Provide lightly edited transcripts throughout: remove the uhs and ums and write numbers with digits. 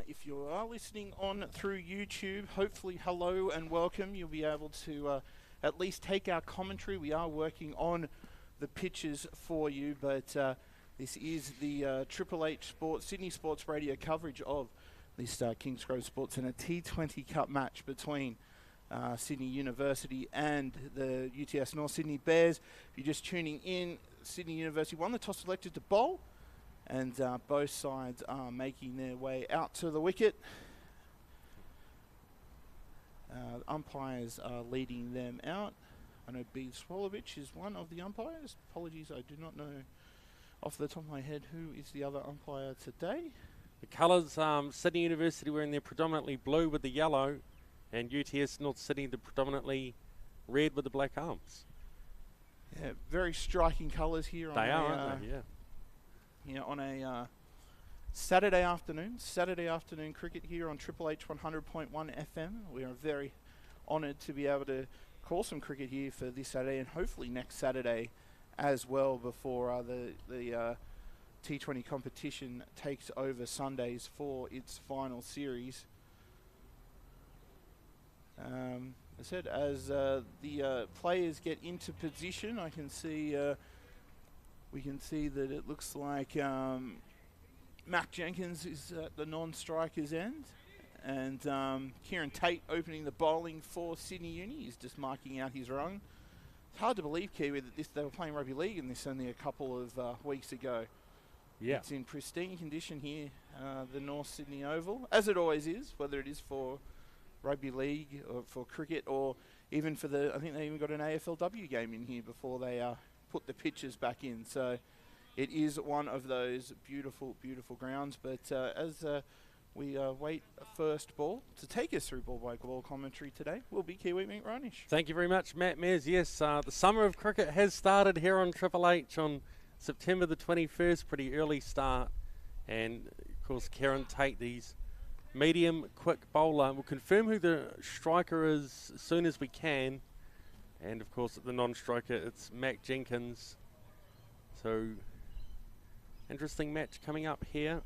if you are listening on through YouTube, hopefully hello and welcome. You'll be able to at least take our commentary. We are working on the pitches for you, but this is the Triple H Sports, Sydney Sports Radio coverage of this Kingsgrove Sports and a T20 Cup match between Sydney University and the UTS North Sydney Bears. If you're just tuning in, Sydney University won the toss, elected to bowl, and both sides are making their way out to the wicket. Umpires are leading them out. I know B. Swolovich is one of the umpires. Apologies, I do not know off the top of my head who is the other umpire today. The colours, Sydney University wearing their predominantly blue with the yellow, and UTS North Sydney the predominantly red with the black arms. Yeah, very striking colours here. Aren't they? Yeah. You know, on a Saturday afternoon cricket here on Triple H 100.1 FM. We are very honoured to be able to call some cricket here for this Saturday and hopefully next Saturday as well before the T20 competition takes over Sundays for its final series. As I said, as the players get into position, I can see we can see that it looks like Mac Jenkins is at the non-striker's end, and Kieran Tate opening the bowling for Sydney Uni. He's just marking out his run. It's hard to believe, Kiwi, that they were playing rugby league in this only a couple of weeks ago. Yeah. It's in pristine condition here, the North Sydney Oval, as it always is, whether it is for rugby league or for cricket or even for I think they even got an AFLW game in here before they put the pitches back in. So it is one of those beautiful, beautiful grounds. But as we wait a first ball to take us through ball-by-ball commentary today, will be Kiwi Mink Ronish. Thank you very much, Matt Mears. Yes, the summer of cricket has started here on Triple H on September the 21st, pretty early start. And, of course, Kieran Tate, these medium, quick bowler. We'll confirm who the striker is as soon as we can. And, of course, the non-striker, it's Mac Jenkins. So, interesting match coming up here.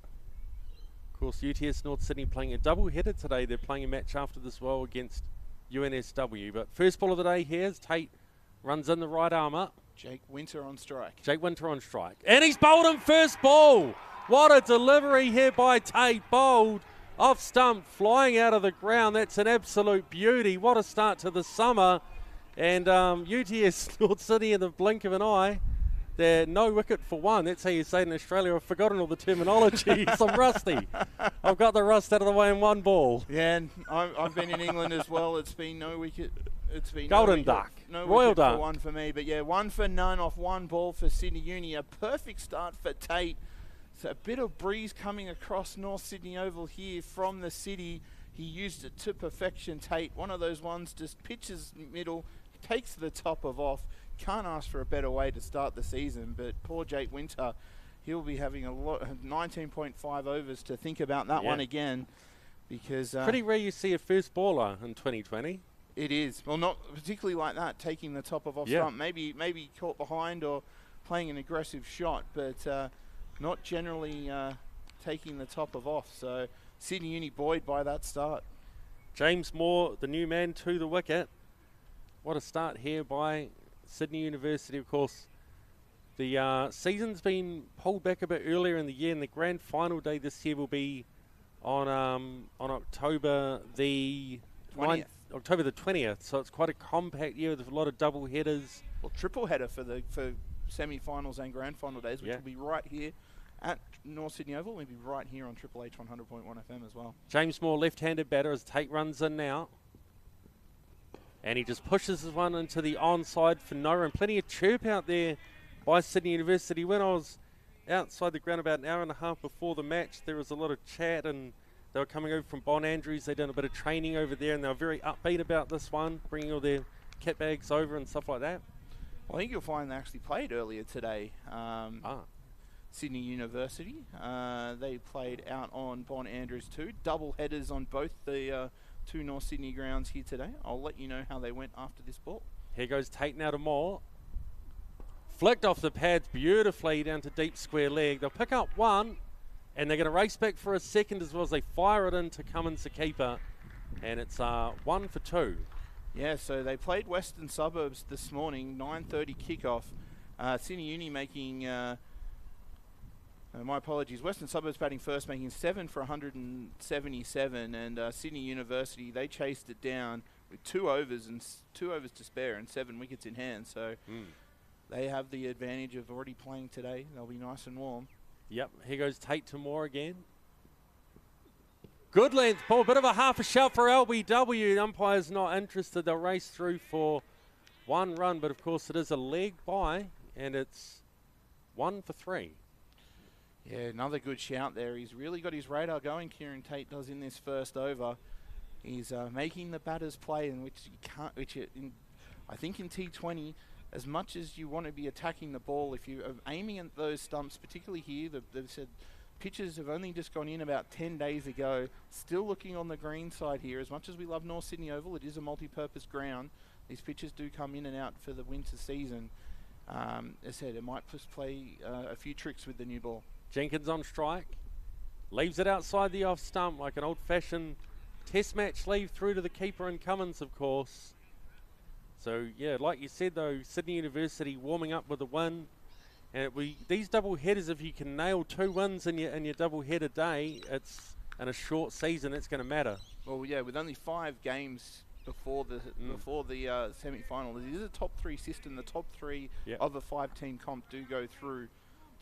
Of course, UTS North Sydney playing a double-header today. They're playing a match after this well against UNSW. But first ball of the day here is Tate runs in the right arm up. Jake Winter on strike. And he's bowled him first ball. What a delivery here by Tate. Bowled off stump, flying out of the ground. That's an absolute beauty. What a start to the summer. And UTS North Sydney in the blink of an eye. They're no wicket for one. That's how you say it in Australia. I've forgotten all the terminology. I'm rusty. I've got the rust out of the way in one ball. Yeah, and I've been in England as well. It's been no wicket. It's been golden duck. No Royal wicket duck. For one for me. But yeah, 1 for none off one ball for Sydney Uni. A perfect start for Tate. So a bit of breeze coming across North Sydney Oval here from the city. He used it to perfection, Tate. One of those ones, just pitches middle, takes the top of off. Can't ask for a better way to start the season, but poor Jake Winter, he'll be having 19.5 overs to think about that one again, because pretty rare you see a first baller in 2020. It is. Well, not particularly like that, taking the top of off stump. Maybe caught behind or playing an aggressive shot, but not generally taking the top of off. So Sydney Uni buoyed by that start. James Moore, the new man to the wicket. What a start here by Sydney University. Of course, the season's been pulled back a bit earlier in the year, and the grand final day this year will be on October the 20th. October the 20th. So it's quite a compact year with a lot of double headers. Well, triple header for semi-finals and grand final days, which will be right here at North Sydney Oval. We'll be right here on Triple H 100.1 FM as well. James Moore, left-handed batter, as Tate runs in now. And he just pushes this one into the onside for no run. Plenty of chirp out there by Sydney University. When I was outside the ground about an hour and a half before the match, there was a lot of chat, and they were coming over from Bon Andrews. They'd done a bit of training over there, and they were very upbeat about this one, bringing all their kit bags over and stuff like that. Well, I think you'll find they actually played earlier today. Sydney University. They played out on Bon Andrews too. Double headers on both the two North Sydney grounds here today. I'll let you know how they went after this ball. Here goes Tate now to Moore. Flicked off the pads beautifully down to deep square leg. They'll pick up one, And they're going to race back for a second as well as they fire it into Cummins, the keeper. And it's 1 for 2. Yeah, so they played Western Suburbs this morning, 9:30 kickoff. Sydney Uni making, my apologies, Western Suburbs batting first, making 7 for 177. And Sydney University, they chased it down with 2 overs to spare and 7 wickets in hand. So they have the advantage of already playing today. They'll be nice and warm. Yep, here goes Tate to Moore again. Good length ball, bit of a half a shot for LBW. The umpire's not interested. They'll race through for 1 run, but of course it is a leg by, and it's 1 for 3. Yeah, another good shout there. He's really got his radar going, Kieran Tate does in this first over. He's making the batters play, in which you can't, I think in T20, as much as you want to be attacking the ball, if you are aiming at those stumps, particularly here, they've said pitches have only just gone in about 10 days ago. Still looking on the green side here. As much as we love North Sydney Oval, it is a multi-purpose ground. These pitches do come in and out for the winter season. As I said, it might just play a few tricks with the new ball. Jenkins on strike. Leaves it outside the off stump like an old-fashioned test match leave through to the keeper and Cummins, of course. So, yeah, like you said, though, Sydney University warming up with a win. And these double headers, if you can nail 2 wins in your double header day, it's in a short season, it's going to matter. Well, yeah, with only 5 games before the semi-final, it is a top 3 system. The top 3 of a 5-team comp do go through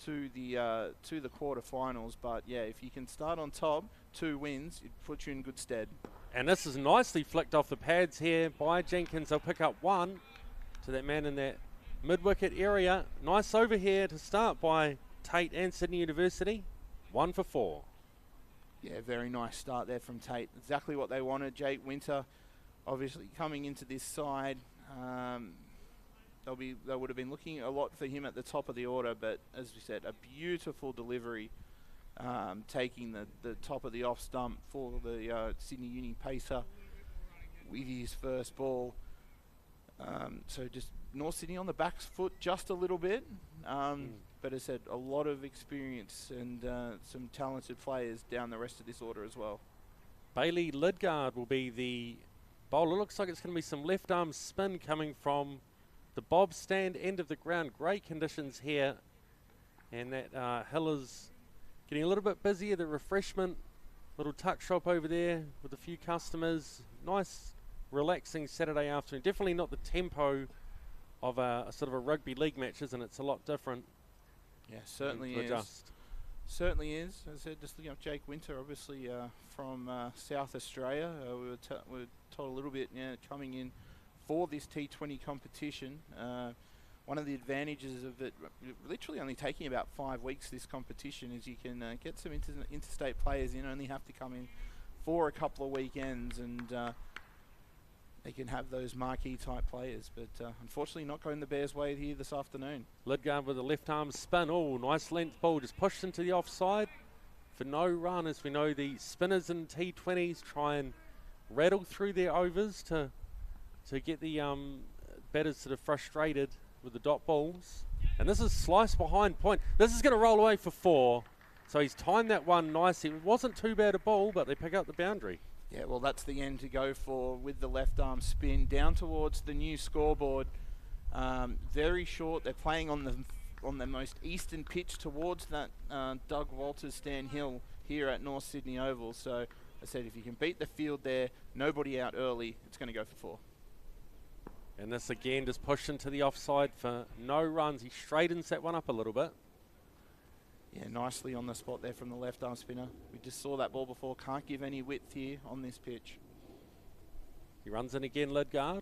to the quarterfinals. But yeah, if you can start on top, 2 wins, it puts you in good stead. And this is nicely flicked off the pads here by Jenkins. They'll pick up 1 to that man in that mid-wicket area. Nice over here to start by Tate and Sydney University. 1 for 4. Yeah, very nice start there from Tate. Exactly what they wanted. Jake Winter, obviously coming into this side, they would have been looking a lot for him at the top of the order. But as we said, a beautiful delivery. Taking the top of the off stump for the Sydney Uni pacer with his first ball. So just North Sydney on the back foot just a little bit. But as I said, a lot of experience and some talented players down the rest of this order as well. Bailey Lidgard will be the bowler. Looks like it's going to be some left arm spin coming from the bob stand end of the ground. Great conditions here. And that hill is getting a little bit busier. The refreshment, little tuck shop over there with a few customers. Nice, relaxing Saturday afternoon. Definitely not the tempo of a sort of a rugby league match, isn't it? It's a lot different. Yeah, certainly is. Adjust. Certainly is. As I said, just looking up Jake Winter, obviously from South Australia. We were told a little bit coming in for this T20 competition. One of the advantages of it, literally only taking about 5 weeks, this competition, is you can get some interstate players in, only have to come in for a couple of weekends, and they can have those marquee type players. But unfortunately not going the Bears' way here this afternoon. Lidgard with a left arm spin. Oh, nice length ball, just pushed into the offside for no run. As we know, the spinners in T20s try and rattle through their overs to get the batters sort of frustrated with the dot balls. And this is sliced behind point. This is going to roll away for 4. So he's timed that one nicely. It wasn't too bad a ball, but they pick up the boundary. Yeah, well, that's the end to go for with the left arm spin down towards the new scoreboard. Very short. They're playing on the most eastern pitch towards that Doug Walters Stan Hill here at North Sydney Oval. So I said, if you can beat the field there, nobody out early, it's going to go for 4. And this again just pushed into the offside for no runs. He straightens that one up a little bit. Yeah, nicely on the spot there from the left arm spinner. We just saw that ball before. Can't give any width here on this pitch. He runs in again, Lidgard.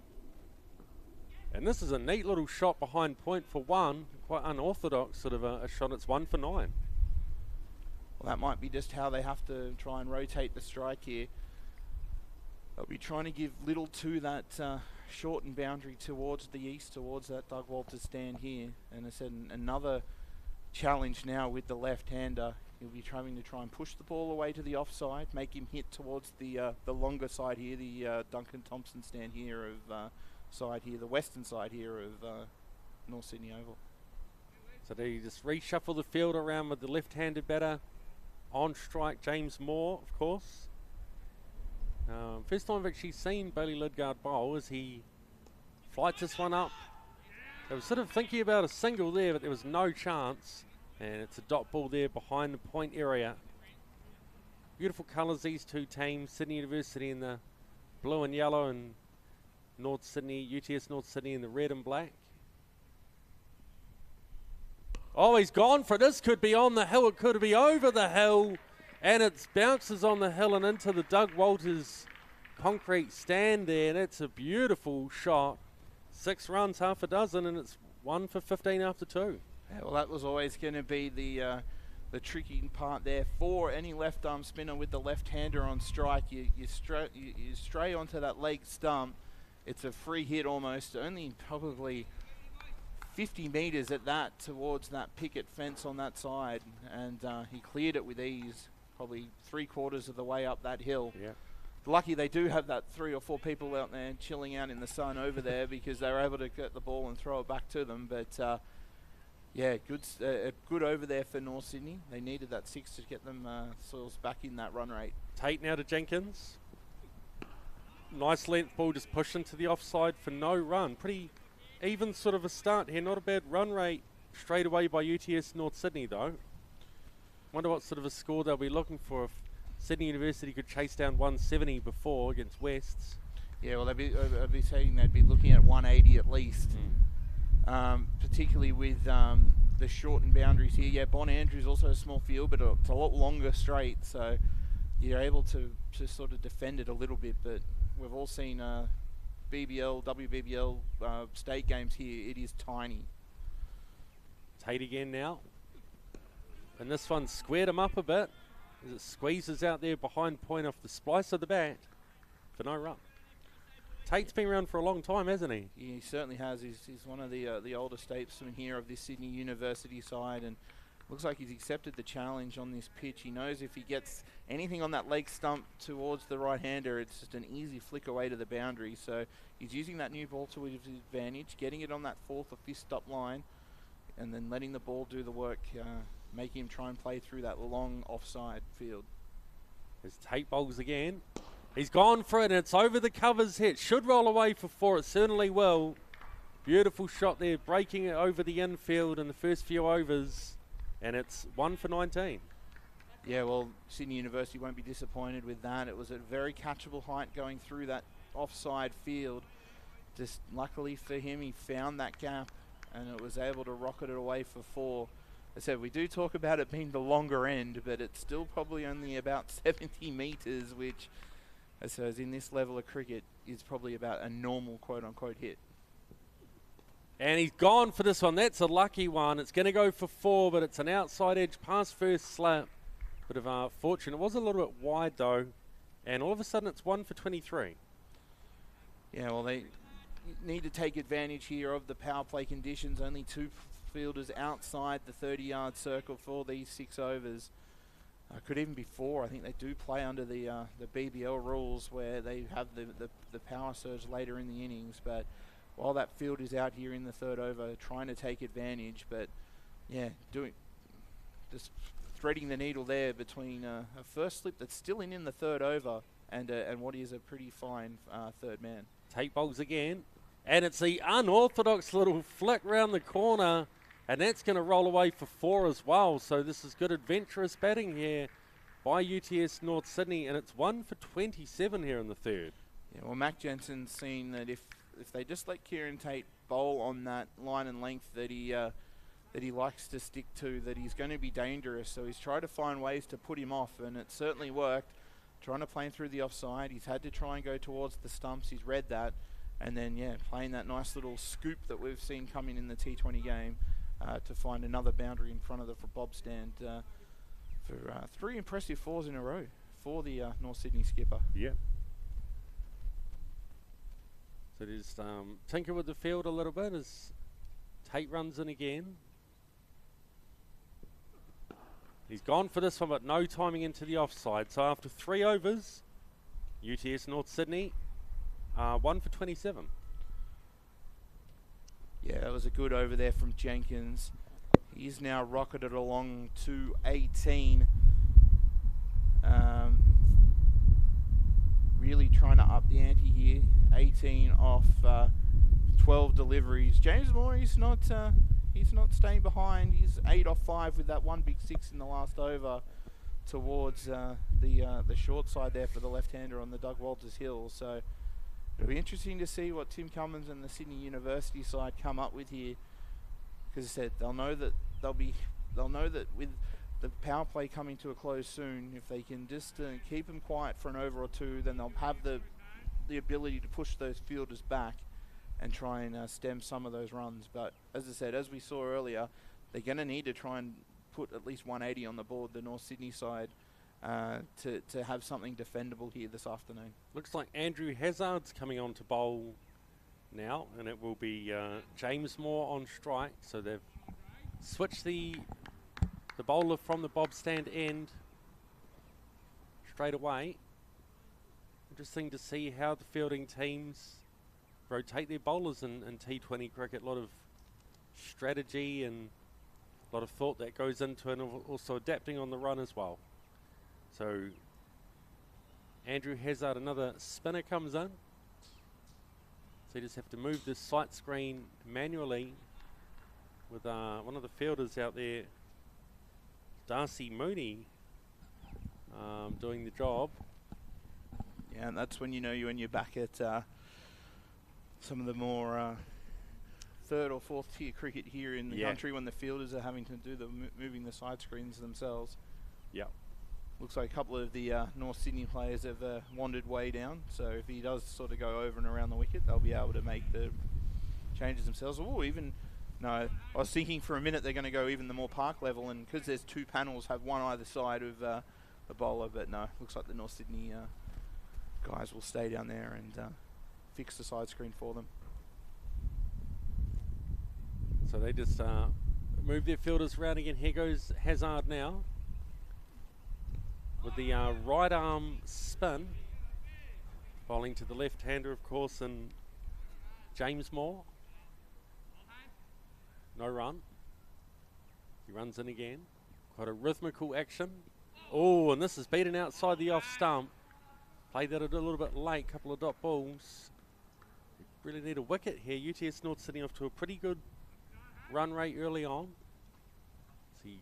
And this is a neat little shot behind point for 1. Quite unorthodox sort of a shot. It's 1 for 9. Well, that might be just how they have to try and rotate the strike here. They'll be trying to give little to that shortened boundary towards the east, towards that Doug Walters stand here. And I said another challenge now with the left-hander. He'll be trying to push the ball away to the offside, make him hit towards the longer side here, the Duncan Thompson stand here of side here, the western side here of North Sydney Oval. So they just reshuffle the field around with the left-handed batter. On strike, James Moore, of course. First time I've actually seen Bailey Lidgard bowl as he flights this one up. I was sort of thinking about a single there, but there was no chance. And it's a dot ball there behind the point area. Beautiful colours, these two teams. Sydney University in the blue and yellow, and North Sydney, UTS North Sydney in the red and black. Oh, he's gone for it. This could be on the hill. It could be over the hill. And it bounces on the hill and into the Doug Walters concrete stand there. And it's a beautiful shot. 6 runs, half a dozen, and it's 1 for 15 after 2. Yeah, well, that was always going to be the tricky part there for any left arm spinner with the left-hander on strike. You stray onto that leg stump. It's a free hit almost, only probably 50 metres at that towards that picket fence on that side, and he cleared it with ease, probably 3/4 of the way up that hill. Yeah. Lucky they do have that 3 or 4 people out there chilling out in the sun over there because they were able to get the ball and throw it back to them. But yeah, good over there for North Sydney. They needed that 6 to get themselves back in that run rate. Tate now to Jenkins. Nice length ball, just pushed into the offside for no run. Pretty even sort of a start here. Not a bad run rate straight away by UTS North Sydney though. Wonder what sort of a score they'll be looking for if Sydney University could chase down 170 before against Wests. Yeah, well, I'd be saying they'd be looking at 180 at least. Particularly with the shortened boundaries here. Yeah, Bon Andrews also a small field, but it's a lot longer straight, so you're able to sort of defend it a little bit. But we've all seen BBL, WBBL state games here. It is tiny. Tate again now. And this one squared him up a bit as it squeezes out there behind point off the splice of the bat for no run. Tate's been around for a long time, hasn't he? Yeah, he certainly has. He's one of the older statesmen here of this Sydney University side, and looks like he's accepted the challenge on this pitch. He knows if he gets anything on that leg stump towards the right-hander, it's just an easy flick away to the boundary. So he's using that new ball to his advantage, getting it on that 4th or 5th stop line, and then letting the ball do the work, making him try and play through that long offside field. There's Tate bowls again. He's gone for it, and it's over the covers hit. Should roll away for 4. It certainly will. Beautiful shot there, breaking it over the infield in the first few overs, and it's 1 for 19. Yeah, well, Sydney University won't be disappointed with that. It was a very catchable height going through that offside field. Just luckily for him, he found that gap, and it was able to rocket it away for 4. As I said, we do talk about it being the longer end, but it's still probably only about 70 metres, which, I suppose, in this level of cricket is probably about a normal quote-unquote hit. And he's gone for this one. That's a lucky one. It's going to go for 4, but it's an outside edge past first slap. Bit of fortune. It was a little bit wide, though, and all of a sudden it's 1 for 23. Yeah, well, they need to take advantage here of the power play conditions. Only 2 fielders outside the 30-yard circle for these 6 overs. Could even be 4. I think they do play under the BBL rules where they have the power surge later in the innings. But while that field is out here in the 3rd over, trying to take advantage, but yeah, just threading the needle there between a first slip that's still in the 3rd over and what is a pretty fine 3rd man. Tate bowls again, and it's the unorthodox little flick round the corner. And that's going to roll away for 4 as well. So this is good adventurous batting here by UTS North Sydney. And it's 1 for 27 here in the 3rd. Yeah, well, Mac Jensen's seen that if they just let Kieran Tate bowl on that line and length that he likes to stick to, that he's going to be dangerous. So he's tried to find ways to put him off, and it certainly worked. Trying to play him through the offside. He's had to try and go towards the stumps. He's read that. And then, yeah, playing that nice little scoop that we've seen coming in the T20 game. To find another boundary in front of the Bob stand for 3 impressive 4s in a row for the North Sydney skipper. Yeah. So just tinker with the field a little bit as Tate runs in again. He's gone for this one, but no timing into the offside. So after 3 overs, UTS North Sydney 1 for 27. Yeah, that was a good over there from Jenkins. He's now rocketed along to 18. Really trying to up the ante here. 18 off 12 deliveries. James Moore, he's not staying behind. He's 8 off 5 with that one big 6 in the last over towards the short side there for the left-hander on the Doug Walters Hill. So it'll be interesting to see what Tim Cummins and the Sydney University side come up with here. Because I said they'll know that with the power play coming to a close soon, if they can just keep them quiet for an over or two, then they'll have the ability to push those fielders back and try and stem some of those runs. But as I said, as we saw earlier, they're going to need to try and put at least 180 on the board, the North Sydney side, to have something defendable here this afternoon. Looks like Andrew Hazard's coming on to bowl now, and it will be James Moore on strike. So they've switched the bowler from the bob stand end straight away. Interesting to see how the fielding teams rotate their bowlers in T20 cricket. A lot of strategy and a lot of thought that goes into it, and also adapting on the run as well. So Andrew Hazard, another spinner, comes in. So you just have to move this sight screen manually with one of the fielders out there, Darcy Mooney, doing the job. Yeah, and that's when you know when you're back at some of the more third or fourth tier cricket here in the country, when the fielders are having to do the moving the side screens themselves. Yeah. Looks like a couple of the North Sydney players have wandered way down, so if he does sort of go over and around the wicket, they'll be able to make the changes themselves. Or even, no, I was thinking for a minute they're going to go even the more park level, and because there's two panels, have one either side of the bowler, but no, looks like the North Sydney guys will stay down there and fix the side screen for them. So they just move their fielders around again. Here goes Hazard now with the right arm spin, bowling to the left-hander, of course, and James Moore. No run. He runs in again. Quite a rhythmical action. Oh, and this is beaten outside the off stump. Played that a little bit late, couple of dot balls. Really need a wicket here. UTS North sitting off to a pretty good run rate early on. So he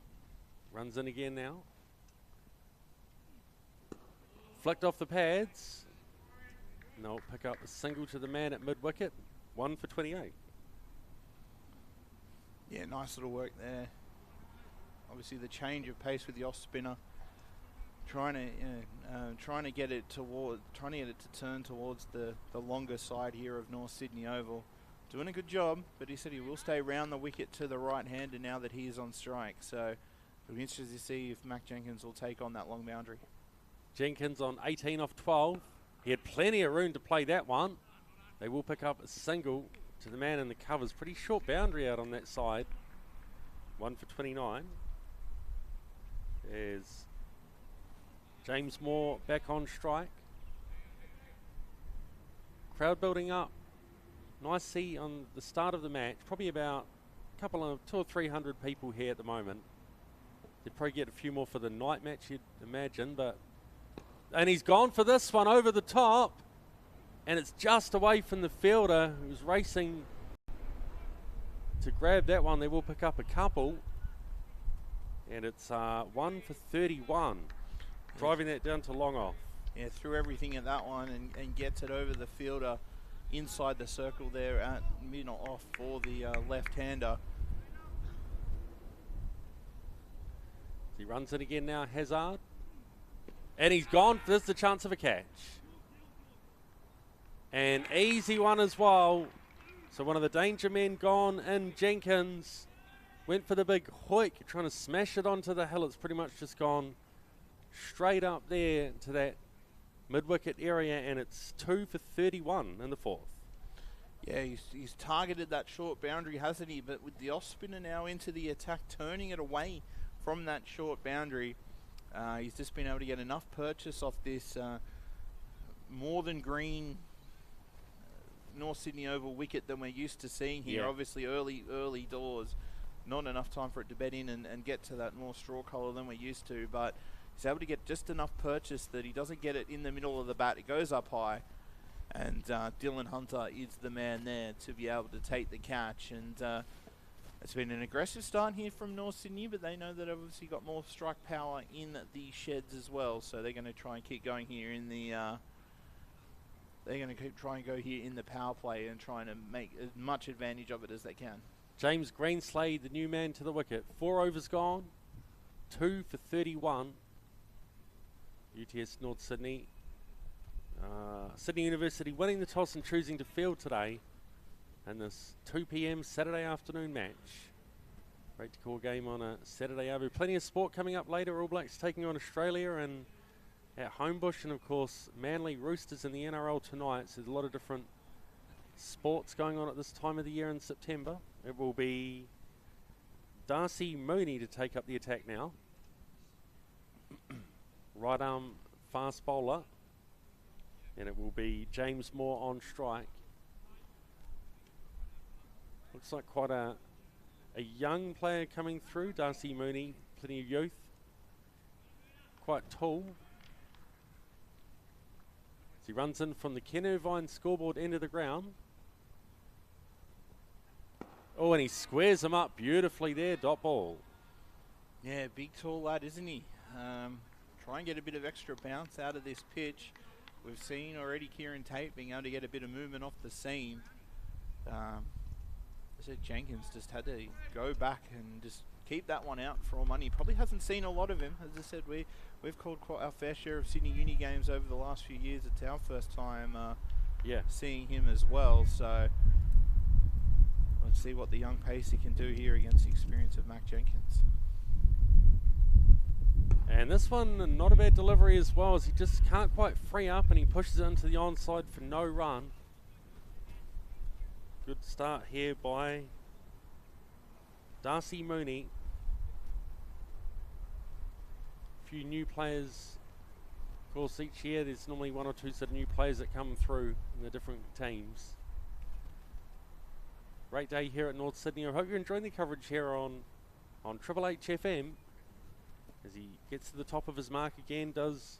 runs in again now. Flicked off the pads. And they'll pick up a single to the man at mid-wicket. 1 for 28. Yeah, nice little work there. Obviously the change of pace with the off spinner. Trying to get it to turn towards the longer side here of North Sydney Oval. Doing a good job, but he said he will stay round the wicket to the right-hander now that he is on strike. So it'll be interesting to see if Mac Jenkins will take on that long boundary. Jenkins on 18 off 12. He had plenty of room to play that one. They will pick up a single to the man in the covers. Pretty short boundary out on that side. 1 for 29. There's James Moore back on strike. Crowd building up nicely on the start of the match. Probably about a couple of 200 or 300 people here at the moment. They'd probably get a few more for the night match, you'd imagine, and he's gone for this one over the top, and it's just away from the fielder who was racing to grab that one. They will pick up a couple, and it's 1 for 31. Driving that down to long off. Yeah, threw everything at that one and gets it over the fielder inside the circle there at mid off for the left-hander. He runs it again now, Hazard. And he's gone. There's the chance of a catch. An easy one as well. So one of the danger men gone in. Jenkins went for the big hoik, trying to smash it onto the hill. It's pretty much just gone straight up there to that mid-wicket area, and it's 2 for 31 in the fourth. Yeah, he's targeted that short boundary, hasn't he? But with the off-spinner now into the attack, turning it away from that short boundary, he's just been able to get enough purchase off this more than green North Sydney Oval wicket than we're used to seeing here. Yeah. Obviously early doors, not enough time for it to bed in and get to that more straw colour than we're used to, but he's able to get just enough purchase that he doesn't get it in the middle of the bat. It goes up high. And Dylan Hunter is the man there to be able to take the catch. And it's been an aggressive start here from North Sydney, but they know that they've obviously got more strike power in the sheds as well. So they're going to try and keep going here in the... they're going to try and go here in the power play and trying to make as much advantage of it as they can. James Greenslade, the new man to the wicket. 4 overs gone. 2 for 31. UTS North Sydney. Sydney University winning the toss and choosing to field today in this 2 p.m. Saturday afternoon match. Great to call game on a Saturday. Arvo. Plenty of sport coming up later. All Blacks taking on Australia and at Homebush, and of course Manly Roosters in the NRL tonight. So there's a lot of different sports going on at this time of the year in September. It will be Darcy Mooney to take up the attack now. Right arm fast bowler. And it will be James Moore on strike. Looks like quite a young player coming through. Darcy Mooney, plenty of youth. Quite tall. As he runs in from the Ken Irvine scoreboard end of the ground. Oh, and he squares him up beautifully there, dot ball. Yeah, big tall lad, isn't he? Try and get a bit of extra bounce out of this pitch. We've seen already Kieran Tate being able to get a bit of movement off the seam. I said Jenkins just had to go back and just keep that one out for all money. Probably hasn't seen a lot of him. As I said, we've called quite our fair share of Sydney Uni games over the last few years. It's our first time seeing him as well. So let's see what the young pacer can do here against the experience of Mac Jenkins. And this one, not a bad delivery as well, as he just can't quite free up and he pushes it into the onside for no run. Good start here by Darcy Mooney. A few new players. Of course, each year there's normally 1 or 2 sort of new players that come through in the different teams. Great day here at North Sydney. I hope you're enjoying the coverage here on Triple H FM. As he gets to the top of his mark again, does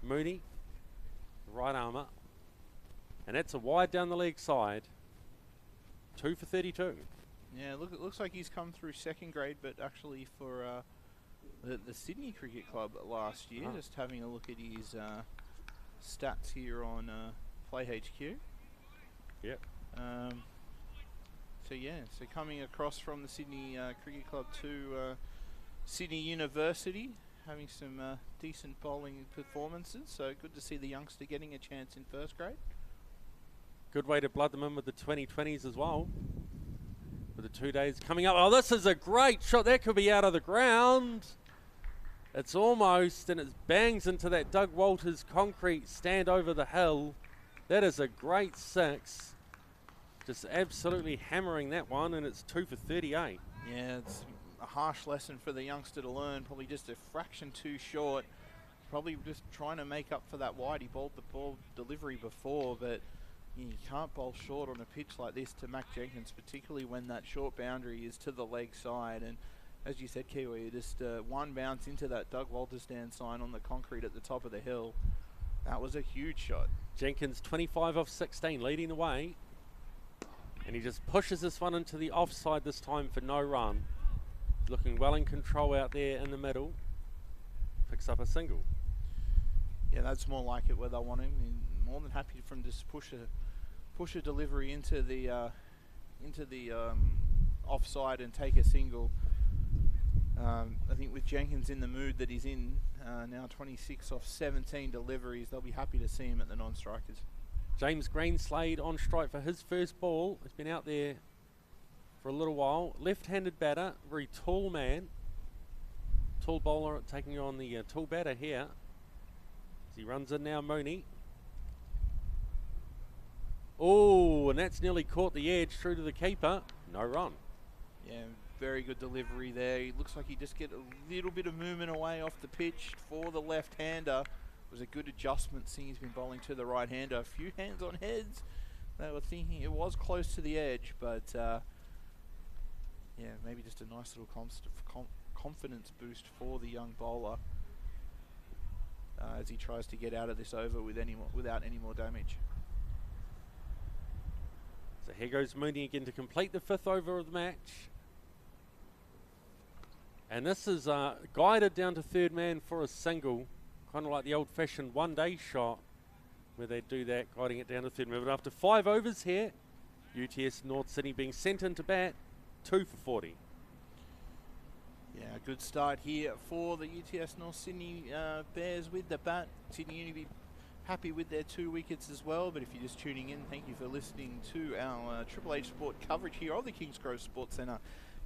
Mooney, right armour. And that's a wide down the leg side. 2 for 32. Yeah, look, it looks like he's come through second grade, but actually for the Sydney Cricket Club last year. Just having a look at his stats here on Play HQ. Yep. So yeah, so coming across from the Sydney Cricket Club to Sydney University, having some decent bowling performances. So good to see the youngster getting a chance in first grade. Good way to blood them in with the 2020s as well. With the 2 days coming up. Oh, this is a great shot. That could be out of the ground. It's almost, and it bangs into that Doug Walters concrete stand over the hill. That is a great 6. Just absolutely hammering that one, and it's 2 for 38. Yeah, it's a harsh lesson for the youngster to learn. Probably just a fraction too short. Probably just trying to make up for that wide. He bowled the ball delivery before, but you can't bowl short on a pitch like this to Mac Jenkins, particularly when that short boundary is to the leg side. And as you said, Kiwi, just one bounce into that Doug Walters stand sign on the concrete at the top of the hill. That was a huge shot. Jenkins 25 off 16, leading the way. And he just pushes this one into the offside this time for no run. Looking well in control out there in the middle. Picks up a single. Yeah, that's more like it where they want him. More than happy for him to just push a delivery into the offside and take a single. I think with Jenkins in the mood that he's in, now 26 off 17 deliveries, they'll be happy to see him at the non-strikers. James Greenslade on strike for his first ball. He's been out there for a little while. Left-handed batter, very tall man. Tall bowler taking on the tall batter here. As he runs in now, Mooney. Oh, and that's nearly caught the edge through to the keeper. No run. Yeah, very good delivery there. He looks like he just get a little bit of movement away off the pitch for the left-hander. It was a good adjustment, seeing he's been bowling to the right-hander. A few hands on heads. They were thinking it was close to the edge, but yeah, maybe just a nice little confidence boost for the young bowler. as he tries to get out of this over without any more damage. So here goes Mooney again to complete the 5th over of the match. And this is guided down to 3rd man for a single, kind of like the old-fashioned one-day shot where they do that, guiding it down to 3rd man. But after 5 overs here, UTS North Sydney being sent into bat, 2 for 40. Yeah, a good start here for the UTS North Sydney Bears with the bat. Sydney Uni be happy with their 2 wickets as well. But if you're just tuning in, thank you for listening to our Triple H Sport coverage here of the Kingsgrove Sports Centre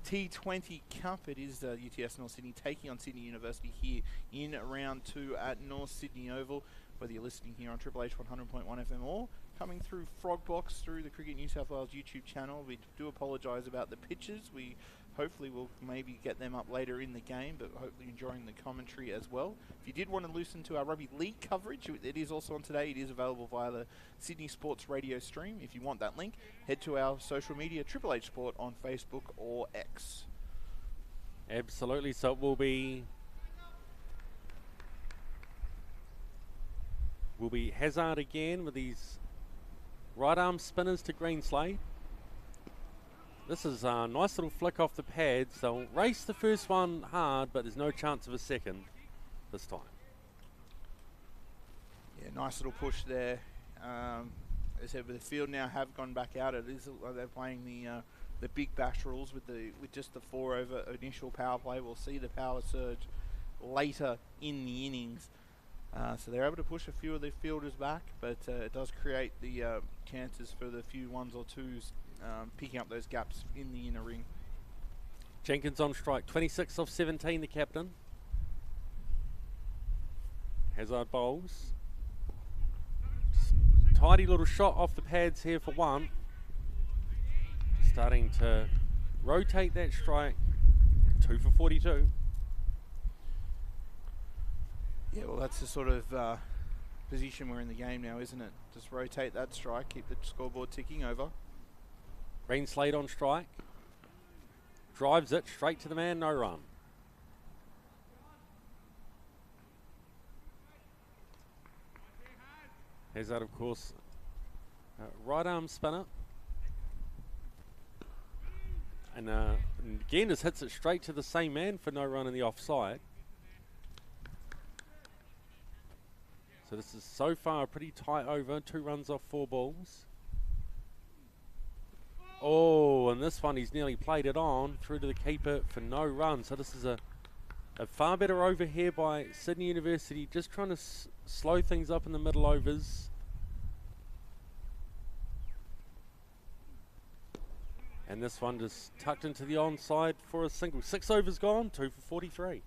T20 Cup. It is UTS North Sydney taking on Sydney University here in round 2 at North Sydney Oval. Whether you're listening here on Triple H 100.1 FM or coming through Frogbox through the Cricket New South Wales YouTube channel, we do apologise about the pitches. We hopefully will maybe get them up later in the game, but hopefully enjoying the commentary as well. If you did want to listen to our rugby league coverage, it is also on today. It is available via the Sydney Sports Radio stream. If you want that link, head to our social media, Triple H Sport on Facebook or X. Absolutely. So it will be Hazard again with these right arm spinners to Greenslade. This is a nice little flick off the pads. They'll race the first one hard, but there's no chance of a second this time. Yeah, nice little push there. As I said, the field now have gone back out. It is they're playing the big bash rules with just the 4 over initial power play. We'll see the power surge later in the innings. So they're able to push a few of the fielders back, but it does create the chances for the few 1s or 2s picking up those gaps in the inner ring. Jenkins on strike, 26 off 17, the captain. Hazard bowls. Tidy little shot off the pads here for 1. Starting to rotate that strike, 2 for 42. Yeah, well, that's the sort of position we're in the game now, isn't it? Just rotate that strike, keep the scoreboard ticking over. Greenslade on strike. Drives it straight to the man, no run. Hazard, of course, right arm spinner. And again, just hits it straight to the same man for no run in the offside. So this is so far a pretty tight over, 2 runs off 4 balls. Oh, and this one he's nearly played it on through to the keeper for no run. So this is a far better over here by Sydney University, just trying to slow things up in the middle overs. And this one just tucked into the onside for a single. 6 overs gone, 2 for 43.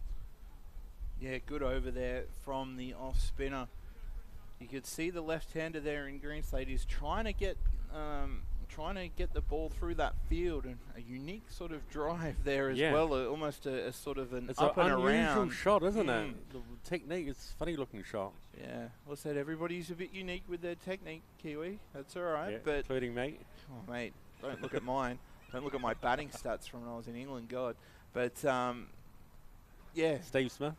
Yeah, good over there from the off spinner. You could see the left-hander there in Greenslade is trying to get the ball through that field, and a unique sort of drive there as well, almost a sort of an up and around. It's an unusual shot, isn't it? The technique, it's a funny-looking shot. Yeah, well said. Everybody's a bit unique with their technique, Kiwi. That's all right, yeah, but including me. Oh, mate, don't look at mine. Don't look at my batting stats from when I was in England, God. But yeah, Steve Smith.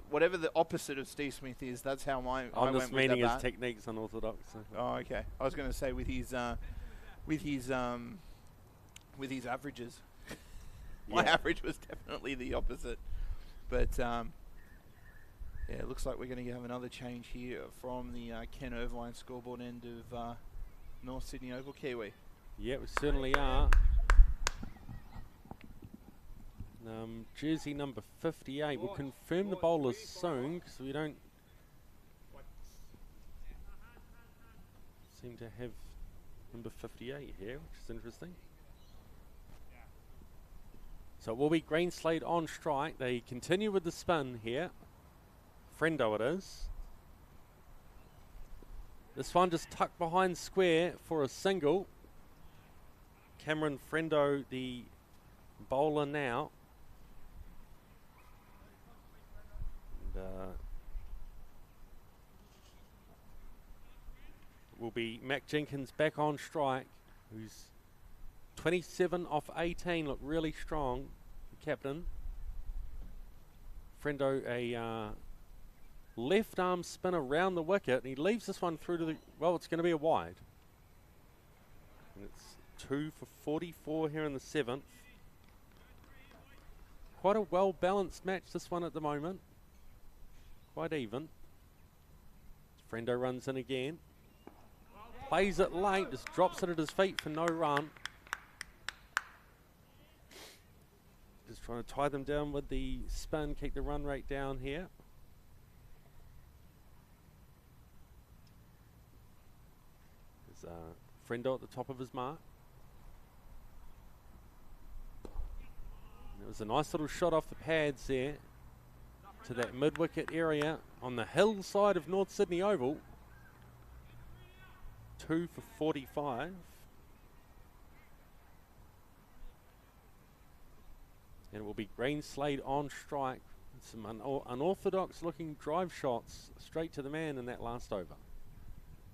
Whatever the opposite of Steve Smith is, that's how I I'm went just with meaning the his bat. technique's unorthodox. So. Oh, okay. I was going to say with his averages. My average was definitely the opposite. But yeah, it looks like we're going to have another change here from the Ken Irvine scoreboard end of North Sydney Oval, Kiwi. Yeah, we certainly are. Jersey number 58. We'll confirm the bowlers soon because we don't seem to have number 58 here, which is interesting. So it will be Greenslade on strike. They continue with the spin here. Friendo it is. This one just tucked behind square for a single. Cameron Friendo, the bowler now. Will be Mac Jenkins back on strike, who's 27 off 18, looked really strong, the captain. Friendo a left arm spin around the wicket, and he leaves this one through to the, well, it's going to be a wide. And it's 2 for 44 here in the 7th. Quite a well-balanced match, this one at the moment. Quite even. Friendo runs in again. Plays it late, just drops it at his feet for no run. Just trying to tie them down with the spin, keep the run rate down here. There's Friendo at the top of his mark. And it was a nice little shot off the pads there to that mid-wicket area on the hillside of North Sydney Oval. 2 for 45. And it will be Greenslade on strike. Some unorthodox looking drive shots straight to the man in that last over.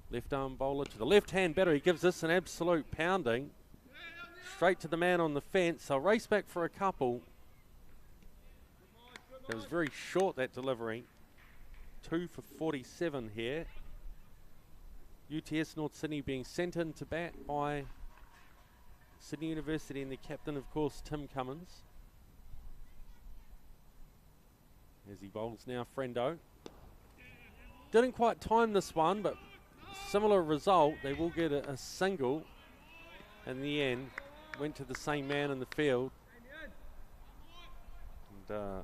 Left arm bowler to the left hand batter. He gives this an absolute pounding. Straight to the man on the fence. They'll race back for a couple. It was very short, that delivery. 2 for 47 here. UTS North Sydney being sent in to bat by Sydney University and the captain, of course, Tim Cummins. As he bowls now, Friendo. Didn't quite time this one, but similar result. They will get a single. In the end, went to the same man in the field. And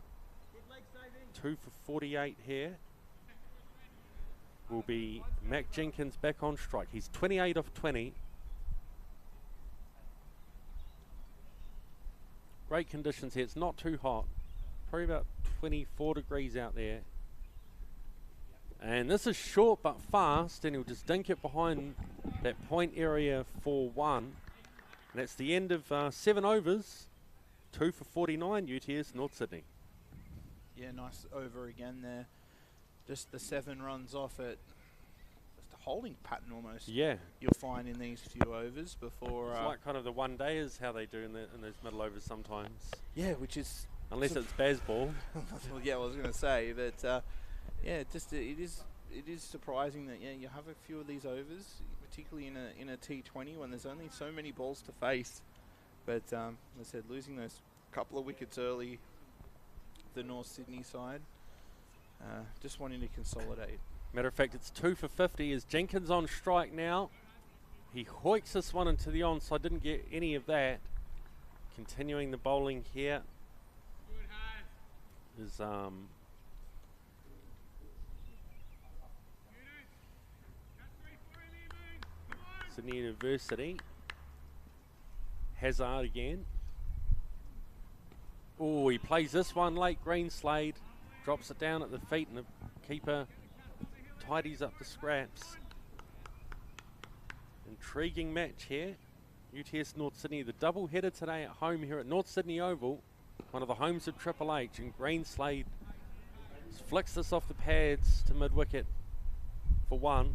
2 for 48 here. Will be Mac Jenkins back on strike. He's 28 off 20. Great conditions here. It's not too hot. Probably about 24 degrees out there. And this is short but fast, and he'll just dink it behind that point area for 1. And that's the end of 7 overs. 2 for 49, UTS North Sydney. Yeah, nice over again there. Just the 7 runs off it. Just a holding pattern almost. Yeah. You'll find in these few overs before. It's like kind of the one day is how they do in those middle overs sometimes. Yeah, which is. Unless it's baseball. Well, yeah, I was going to say, but yeah, just it is surprising that you have a few of these overs, particularly in a T20 when there's only so many balls to face. But as I said, losing those couple of wickets early, the North Sydney side. Just wanting to consolidate. Matter of fact, it's 2 for 50 as Jenkins on strike now. He hoiks this one into the onside, didn't get any of that. Continuing the bowling here is Sydney University. Hazard again. Oh, he plays this one late. Greenslade drops it down at the feet, and the keeper tidies up the scraps. Intriguing match here. UTS North Sydney, the double header today at home here at North Sydney Oval, one of the homes of Triple H, and Greenslade flicks this off the pads to mid-wicket for 1.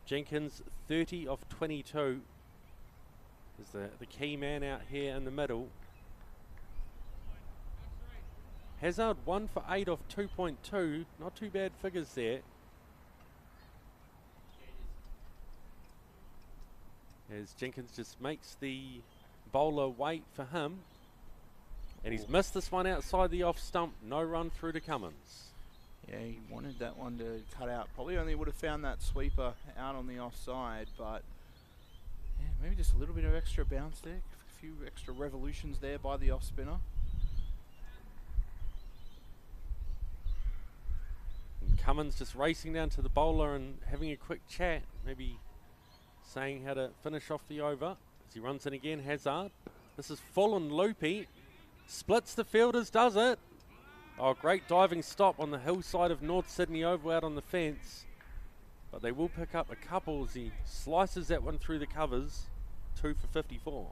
Jenkins 30 off 22 is the key man out here in the middle. Hazard 1 for 8 off 2.2, not too bad figures there. As Jenkins just makes the bowler wait for him. And he's missed this one outside the off stump. No run through to Cummins. Yeah, he wanted that one to cut out. Probably only would have found that sweeper out on the offside, but yeah, maybe just a little bit of extra bounce there. A few extra revolutions there by the off spinner. And Cummins just racing down to the bowler and having a quick chat, maybe saying how to finish off the over. As he runs in again, Hazard. This is full and loopy. Splits the fielders, does it? Oh, great diving stop on the hillside of North Sydney Oval out on the fence. But they will pick up a couple as he slices that one through the covers. 2 for 54.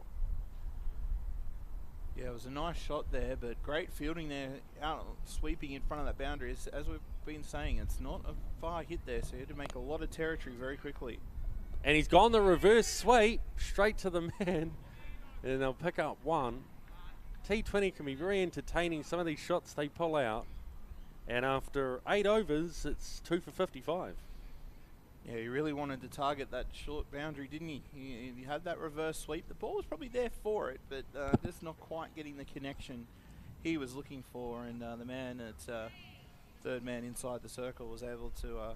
Yeah, it was a nice shot there, but great fielding there, out sweeping in front of that boundary. As we've been saying, it's not a far hit there, so he had to make a lot of territory very quickly. And he's gone the reverse sweep straight to the man, and they'll pick up 1. T20 can be very entertaining, some of these shots they pull out. And after 8 overs, it's 2 for 55. Yeah, he really wanted to target that short boundary, didn't he? He had that reverse sweep. The ball was probably there for it, but just not quite getting the connection he was looking for. And the man at third man inside the circle was able to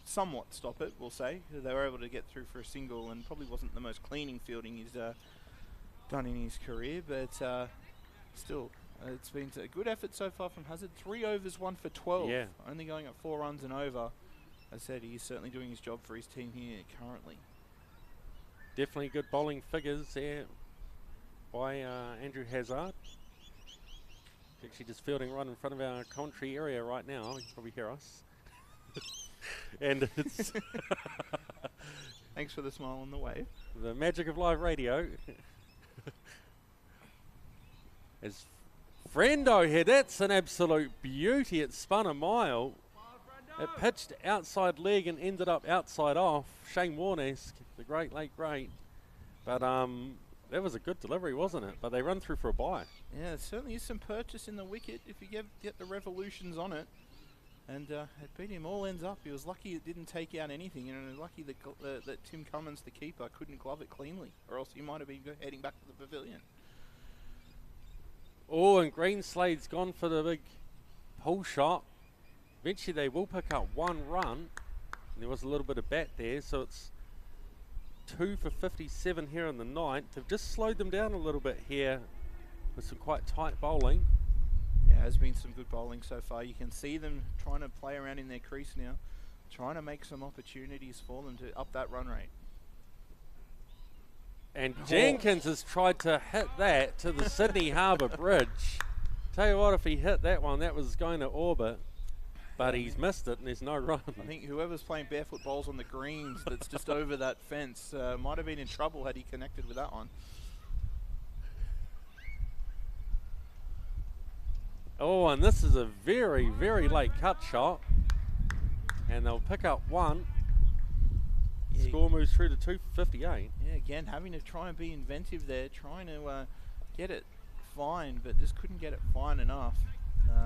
somewhat stop it, we'll say. They were able to get through for a single, and probably wasn't the most cleaning fielding he's done in his career, but still, it's been a good effort so far from Hazard. 3 overs, 1 for 12. Yeah. Only going at 4 runs and over. As I said, he's certainly doing his job for his team here currently. Definitely good bowling figures there by Andrew Hazard. Actually just fielding right in front of our commentary area right now. You can probably hear us. And it's thanks for the smile on the wave. The magic of live radio. As Frendo here, that's an absolute beauty. It spun a mile. It pitched outside leg and ended up outside off. Shane Warnesque, the great late great. But that was a good delivery, wasn't it? But they run through for a bye. Yeah, there certainly is some purchase in the wicket if you get the revolutions on it. And it beat him all ends up. He was lucky it didn't take out anything, and lucky that Tim Cummins, the keeper, couldn't glove it cleanly, or else he might have been heading back to the pavilion. Oh, and Greenslade's gone for the big pull shot. Eventually they will pick up 1 run. And there was a little bit of bat there, so it's 2 for 57 here in the 9th. They've just slowed them down a little bit here with some quite tight bowling. Yeah, has been some good bowling so far. You can see them trying to play around in their crease now, trying to make some opportunities for them to up that run rate. And Jenkins has tried to hit that to the Sydney Harbour Bridge. Tell you what, if he hit that one, that was going to orbit. But he's missed it and there's no run. I think whoever's playing barefoot bowls on the greens that's just over that fence might have been in trouble had he connected with that one. Oh, and this is a very, very late cut shot. And they'll pick up 1. Yeah. Score moves through to 2 for 58. Yeah, again, having to try and be inventive there, trying to get it fine, but just couldn't get it fine enough.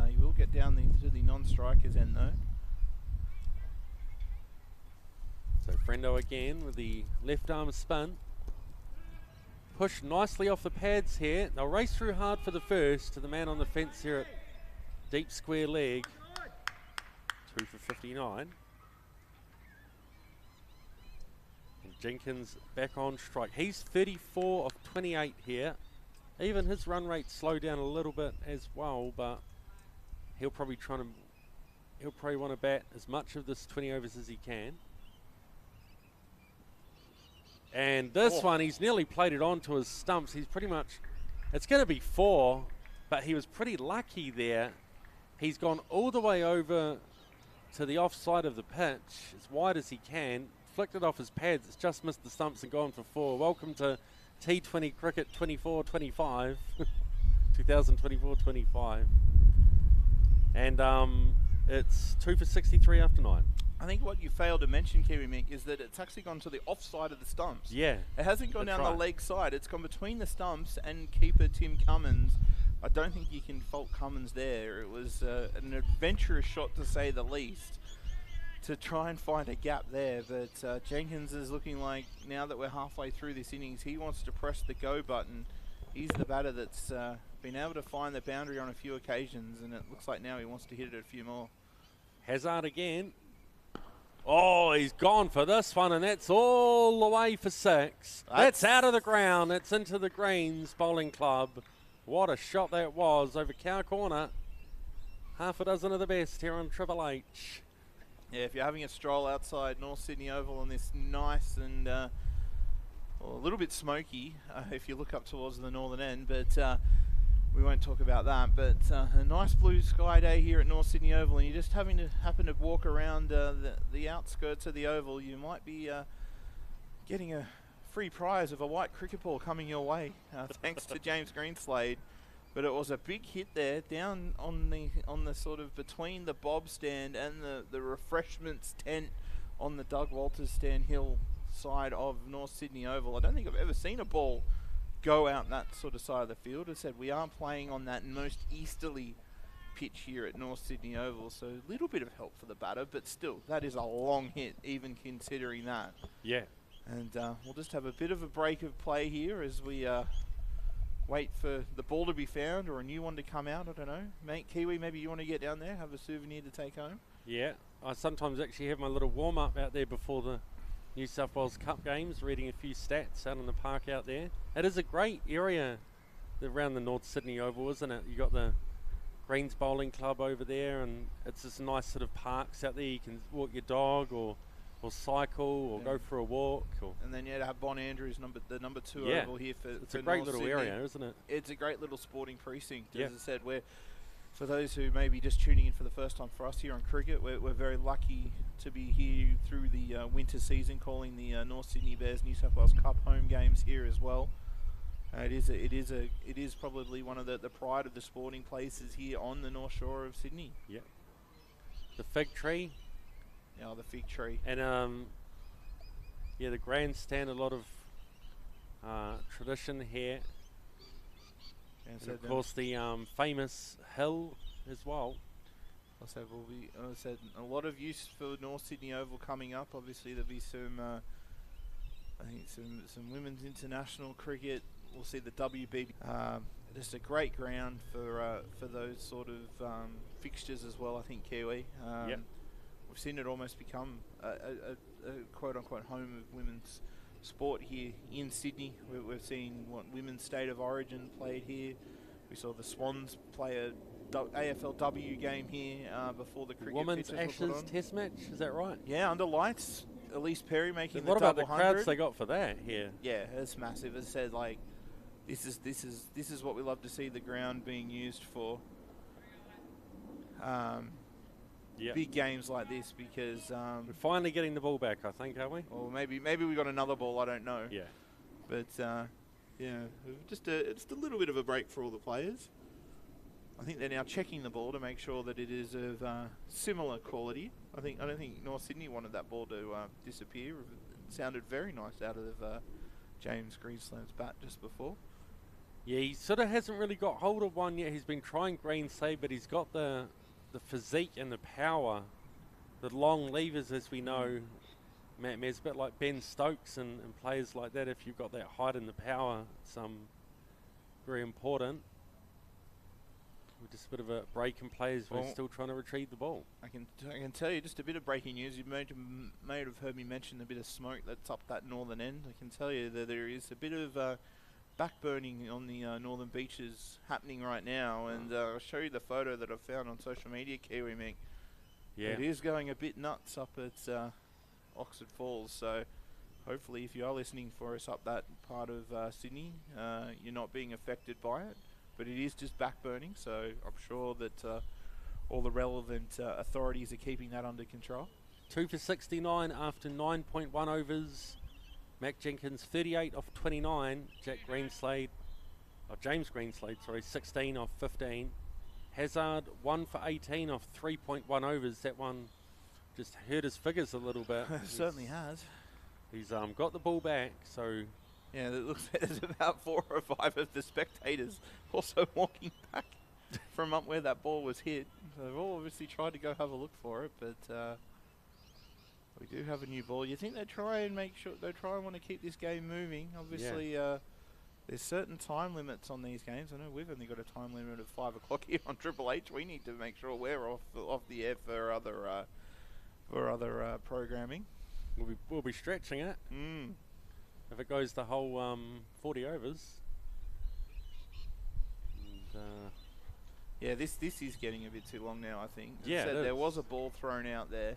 He will get down to the non-strikers end though. So Frendo again with the left arm spin. Pushed nicely off the pads here. They'll race through hard for the first to the man on the fence here at deep square leg. 2 for 59. And Jenkins back on strike. He's 34 of 28 here. Even his run rate slowed down a little bit as well, but he'll probably want to bat as much of this 20 overs as he can. And this one, he's nearly played it onto his stumps. He's pretty much, it's going to be 4, but he was pretty lucky there. He's gone all the way over to the offside of the pitch, as wide as he can, flicked it off his pads. It's just missed the stumps and gone for 4. Welcome to T20 Cricket 24-25, 2024-25. And it's 2 for 63 after 9. I think what you failed to mention, Kiwi Mick, is that it's actually gone to the offside of the stumps. Yeah. It hasn't gone down the leg side. It's gone between the stumps and keeper Tim Cummins. I don't think you can fault Cummins there. It was an adventurous shot, to say the least, to try and find a gap there. But Jenkins is looking like, now that we're halfway through this innings, he wants to press the go button. He's the batter that's been able to find the boundary on a few occasions, and it looks like now he wants to hit it a few more. Hazard again. Oh, he's gone for this one, and that's all the way for 6. That's out of the ground. It's into the greens bowling club. What a shot that was over cow corner. Half a dozen of the best here on Triple H. Yeah, if you're having a stroll outside North Sydney Oval on this nice and well, a little bit smoky if you look up towards the northern end, but we won't talk about that. But a nice blue sky day here at North Sydney Oval, and you're just happen to walk around the outskirts of the Oval, you might be getting a free prize of a white cricket ball coming your way, thanks to James Greenslade. But it was a big hit there, down on the sort of between the bob stand and the refreshments tent on the Doug Walters Stand Hill side of North Sydney Oval. I don't think I've ever seen a ball go out that sort of side of the field. As I said, we are playing on that most easterly pitch here at North Sydney Oval, so a little bit of help for the batter, but still, that is a long hit, even considering that. Yeah. And we'll just have a bit of a break of play here as we wait for the ball to be found or a new one to come out. I don't know. Mate, Kiwi, maybe you want to get down there, have a souvenir to take home? Yeah, I sometimes actually have my little warm-up out there before the New South Wales Cup games, reading a few stats out in the park out there. It is a great area around the North Sydney Oval, isn't it? You got the Greens Bowling Club over there, and it's just nice sort of parks out there. You can walk your dog or cycle or go for a walk. And then to have Bon Andrews, the number 2 oval here for it's for a great North little Sydney. area, isn't it? It's a great little sporting precinct. As I said, for those who may be just tuning in for the first time for us here on cricket, we're very lucky to be here through the winter season, calling the North Sydney Bears New South Wales Cup home games here as well. It is probably one of the pride of the sporting places here on the North Shore of Sydney. Yeah. The fig tree. Yeah, the fig tree. And the grandstand, a lot of tradition here. And of course the famous hill as well. I said a lot of use for North Sydney Oval coming up. Obviously there'll be some some women's international cricket. We'll see the WBB. Just a great ground for those sort of fixtures as well, I think, Kiwi. We've seen it almost become a quote-unquote home of women's sport here in Sydney. We've seen women's state of origin played here. We saw the Swans play a AFLW game here before the cricket. Women's Ashes Test match, is that right? Yeah, under lights. Elise Perry making what the about double the crowds 100. they got for that here? Yeah, it's massive. As I said, like this is what we love to see the ground being used for. Big games like this, because we're finally getting the ball back, I think, aren't we? Or maybe we got another ball. I don't know. Yeah. But just a little bit of a break for all the players. I think they're now checking the ball to make sure that it is of similar quality. I don't think North Sydney wanted that ball to disappear. It sounded very nice out of James Greensland's bat just before. Yeah, he sort of hasn't really got hold of one yet. He's been trying Greensland, but he's got the physique and the power, the long levers, as we know. Matt Mez, a bit like Ben Stokes and players like that. If you've got that height and the power, it's very important. We're just a bit of a break in play as we're still trying to retrieve the ball. I can tell you just a bit of breaking news. You may have heard me mention a bit of smoke that's up that northern end. I can tell you that there is a bit of backburning on the northern beaches happening right now, and I'll show you the photo that I've found on social media, Kiwi Mick. Yeah. It is going a bit nuts up at Oxford Falls, so hopefully if you are listening for us up that part of Sydney, you're not being affected by it. But it is just backburning, so I'm sure that all the relevant authorities are keeping that under control. 2 for 69 after 9.1 overs. Mac Jenkins 38 off 29. James Greenslade, 16 off 15. Hazard 1 for 18 off 3.1 overs. That one just hurt his figures a little bit. Certainly has. He's got the ball back, so... Yeah, it looks like there's about 4 or 5 of the spectators also walking back from up where that ball was hit. So they've all obviously tried to go have a look for it, but we do have a new ball. You think they try and want to keep this game moving? Obviously, there's certain time limits on these games. I know we've only got a time limit of 5 o'clock here on Triple H. We need to make sure we're off the air for other programming. We'll be stretching it. If it goes the whole 40 overs. And, yeah, this is getting a bit too long now, I think. Yeah, there was a ball thrown out there.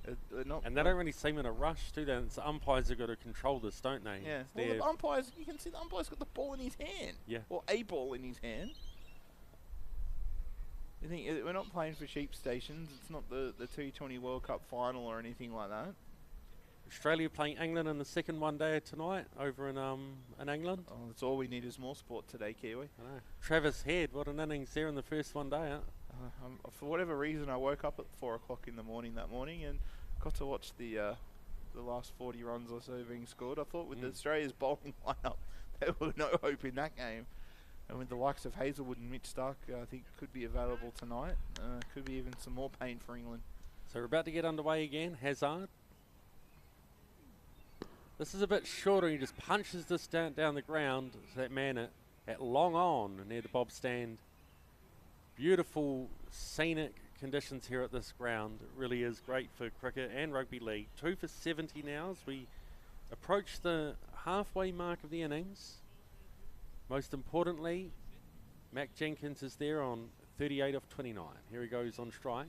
And they don't really seem in a rush, do they? It's the umpires have got to control this, don't they? Yeah. Well, the umpires, you can see the umpire's got the ball in his hand. Yeah. Or a ball in his hand. You think we're not playing for sheep stations? It's not the T20 World Cup final or anything like that. Australia playing England in the second one day tonight over in England. Oh, that's all we need is more sport today, Kiwi. I know. Travis Head, what an innings there in the first one day. For whatever reason, I woke up at 4 o'clock in the morning that morning and got to watch the last 40 runs or so being scored. I thought with Australia's bowling lineup, there was no hope in that game. And with the likes of Hazelwood and Mitch Stark, I think could be available tonight. Could be even some more pain for England. So we're about to get underway again. Hazard. This is a bit shorter. He just punches this down the ground. That man at long on near the bob stand. Beautiful scenic conditions here at this ground. It really is great for cricket and rugby league. 2 for 70 now as we approach the halfway mark of the innings. Most importantly, Mac Jenkins is there on 38 off 29. Here he goes on strike.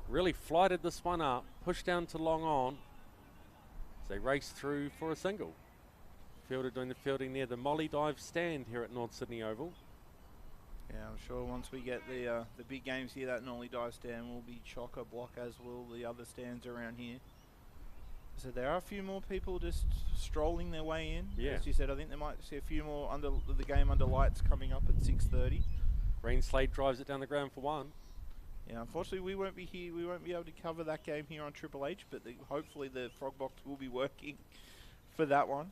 Really flighted this one up, pushed down to long on as they race through for a single. Fielder doing the fielding near the Molly Dive stand here at North Sydney Oval. Yeah, I'm sure once we get the big games here, that Molly Dive stand will be chock-a-block, as will the other stands around here. So there are a few more people just strolling their way in. Yeah. As you said, I think they might see a few more under the game under lights coming up at 6:30. Green Slade drives it down the ground for one. Yeah, unfortunately we won't be here. We won't be able to cover that game here on Triple H, but hopefully the Frog Box will be working for that one.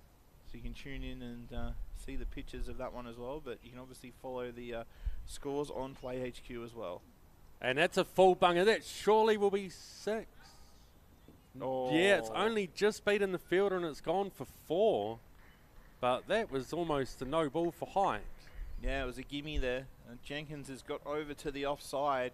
So you can tune in and see the pictures of that one as well. But you can obviously follow the scores on Play HQ as well. And that's a full bunger. That surely will be 6. Oh. Yeah, it's only just beaten the fielder and it's gone for 4. But that was almost a no ball for height. Yeah, it was a gimme there. Jenkins has got over to the offside,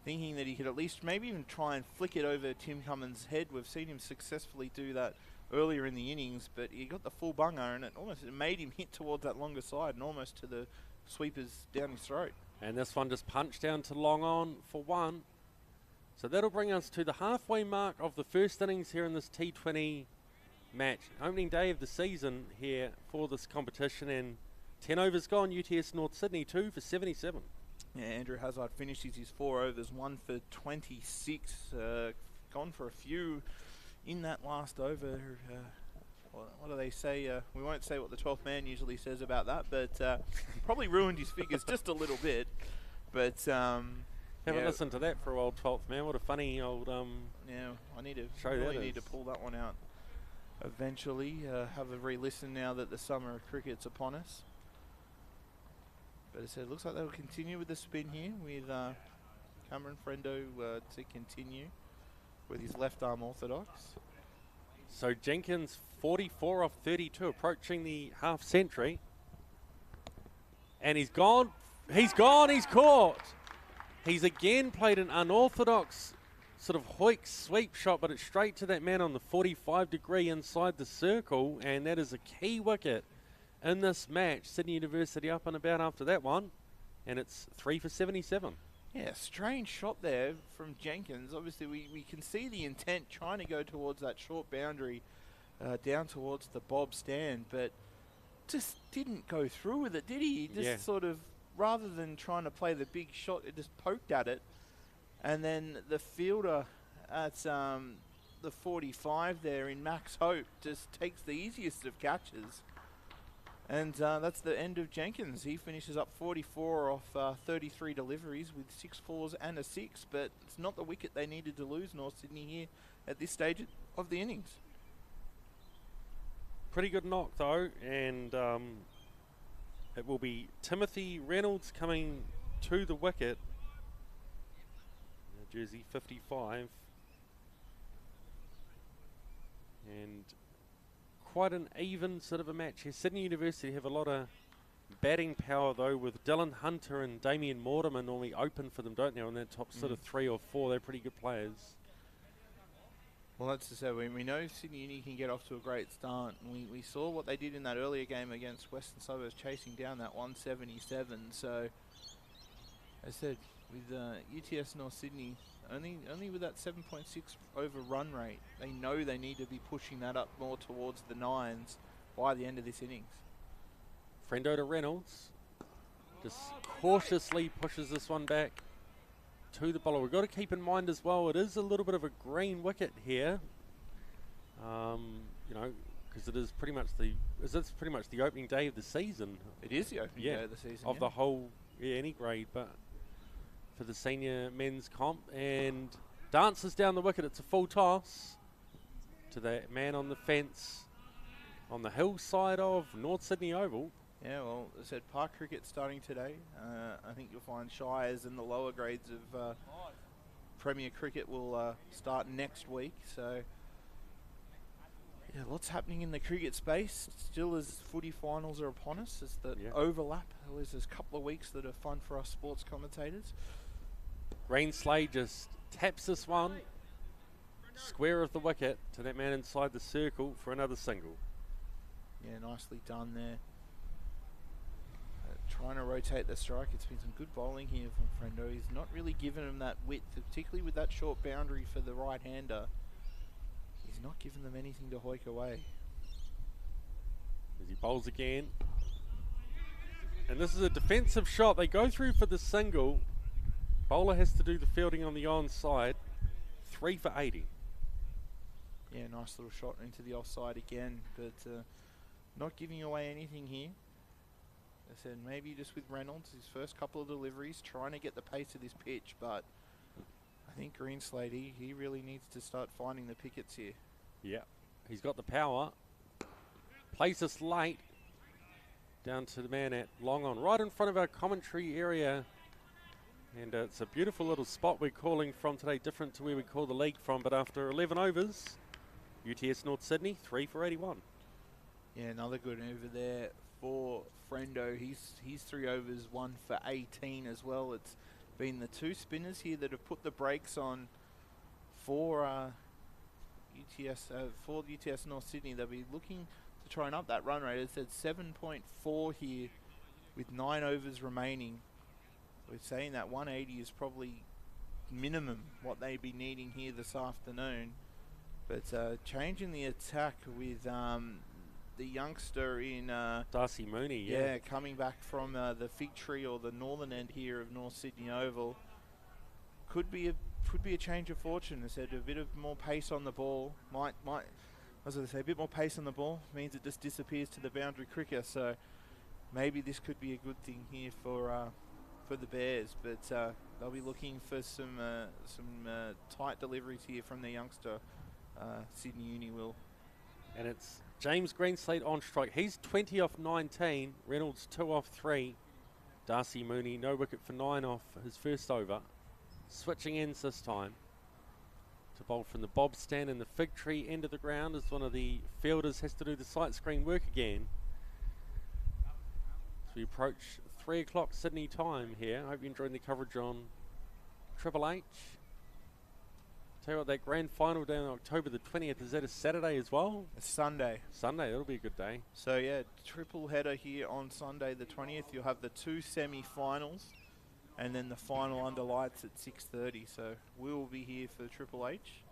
thinking that he could at least maybe even try and flick it over Tim Cummins' head. We've seen him successfully do that earlier in the innings, but he got the full bunger and it made him hit towards that longer side and almost to the sweepers down his throat. And this one just punched down to long on for 1. So that'll bring us to the halfway mark of the first innings here in this T20 match. Opening day of the season here for this competition, and 10 overs gone. UTS North Sydney 2 for 77. Yeah, Andrew Hazard finishes his 4 overs, 1 for 26. Gone for a few in that last over. What do they say? We won't say what the 12th man usually says about that, but probably ruined his figures just a little bit. But haven't listened to that for a while, 12th man. What a funny old yeah, I need to really need to pull that one out eventually. Have a re-listen now that the summer of cricket's upon us. But it looks like they'll continue with the spin here with Cameron Frendo to continue with his left arm orthodox. So Jenkins 44 off 32, approaching the half century. And he's gone. He's gone. He's caught. He's again played an unorthodox sort of hoik sweep shot, but it's straight to that man on the 45 degree inside the circle, and that is a key wicket in this match. Sydney University up and about after that one, and it's 3 for 77. Yeah, strange shot there from Jenkins. Obviously, we can see the intent trying to go towards that short boundary down towards the bob stand, but just didn't go through with it, did he? He just sort of, rather than trying to play the big shot, it just poked at it. And then the fielder at the 45 there in Max Hope just takes the easiest of catches. And that's the end of Jenkins. He finishes up 44 off 33 deliveries with 6 fours and a 6, but it's not the wicket they needed to lose, North Sydney, here at this stage of the innings. Pretty good knock though, and it will be Timothy Reynolds coming to the wicket. Jersey 55. And quite an even sort of a match here. Sydney University have a lot of batting power though, with Dylan Hunter and Damien Mortimer normally open for them, don't they? On that top sort of 3 or 4, they're pretty good players. Well, that's to say, we know Sydney Uni can get off to a great start. We saw what they did in that earlier game against Western Suburbs, chasing down that 177. So, as I said, with UTS North Sydney, only with that 7.6 over run rate, they know they need to be pushing that up more towards the 9s by the end of this innings. Frendo to Reynolds. Just cautiously pushes this one back to the bowler. We've got to keep in mind as well, it is a little bit of a green wicket here. You know, because it is pretty much the opening day of the season. It is the opening day of the season. Of the whole, any grade, but for the senior men's comp, and dances down the wicket. It's a full toss to that man on the fence on the hillside of North Sydney Oval. Yeah, well, as I said, park cricket starting today. I think you'll find Shires and the lower grades of Premier Cricket will start next week. So, yeah, lots happening in the cricket space. Still as footy finals are upon us, as the overlap. There's a couple of weeks that are fun for us sports commentators. Greenslade just taps this one square of the wicket to that man inside the circle for another single. Yeah, nicely done there. Trying to rotate the strike. It's been some good bowling here from Frendo. He's not really given him that width, particularly with that short boundary for the right-hander. He's not giving them anything to hoik away. As he bowls again. And this is a defensive shot. They go through for the single. Bowler has to do the fielding on the onside. 3 for 80. Yeah, nice little shot into the offside again, but not giving away anything here. I said maybe just with Reynolds, his first couple of deliveries, trying to get the pace of this pitch, but I think Greenslade, he really needs to start finding the pickets here. Yeah, he's got the power. Plays this late down to the man at long on, right in front of our commentary area. And it's a beautiful little spot we're calling from today, different to where we call the league from, but after 11 overs, UTS North Sydney, 3 for 81. Yeah, another good over there for Frendo. He's 3 overs, 1 for 18 as well. It's been the two spinners here that have put the brakes on for UTS North Sydney. They'll be looking to try and up that run rate. It's at 7.4 here with 9 overs remaining. We're saying that 180 is probably minimum what they'd be needing here this afternoon. But changing the attack with the youngster in Darcy Mooney, yeah, coming back from the fig tree or the northern end here of North Sydney Oval, could be a change of fortune. I said a bit of more pace on the ball might as I say, a bit more pace on the ball means it just disappears to the boundary quicker. So maybe this could be a good thing here for the Bears, but they'll be looking for some tight deliveries here from the youngster. Sydney Uni will. And it's James Greenslade on strike. He's 20 off 19. Reynolds 2 off 3. Darcy Mooney no wicket for 9 off his first over. Switching ends this time. To bowl from the bob stand and the fig tree end of the ground as one of the fielders has to do the sight screen work again. So we approach 3 o'clock Sydney time here. I hope you're enjoying the coverage on Triple H. Tell you what, that grand final day on October the 20th, is that a Saturday as well? It's Sunday. Sunday, that'll be a good day. So yeah, triple header here on Sunday the 20th. You'll have the 2 semi-finals and then the final under lights at 6:30. So we will be here for Triple H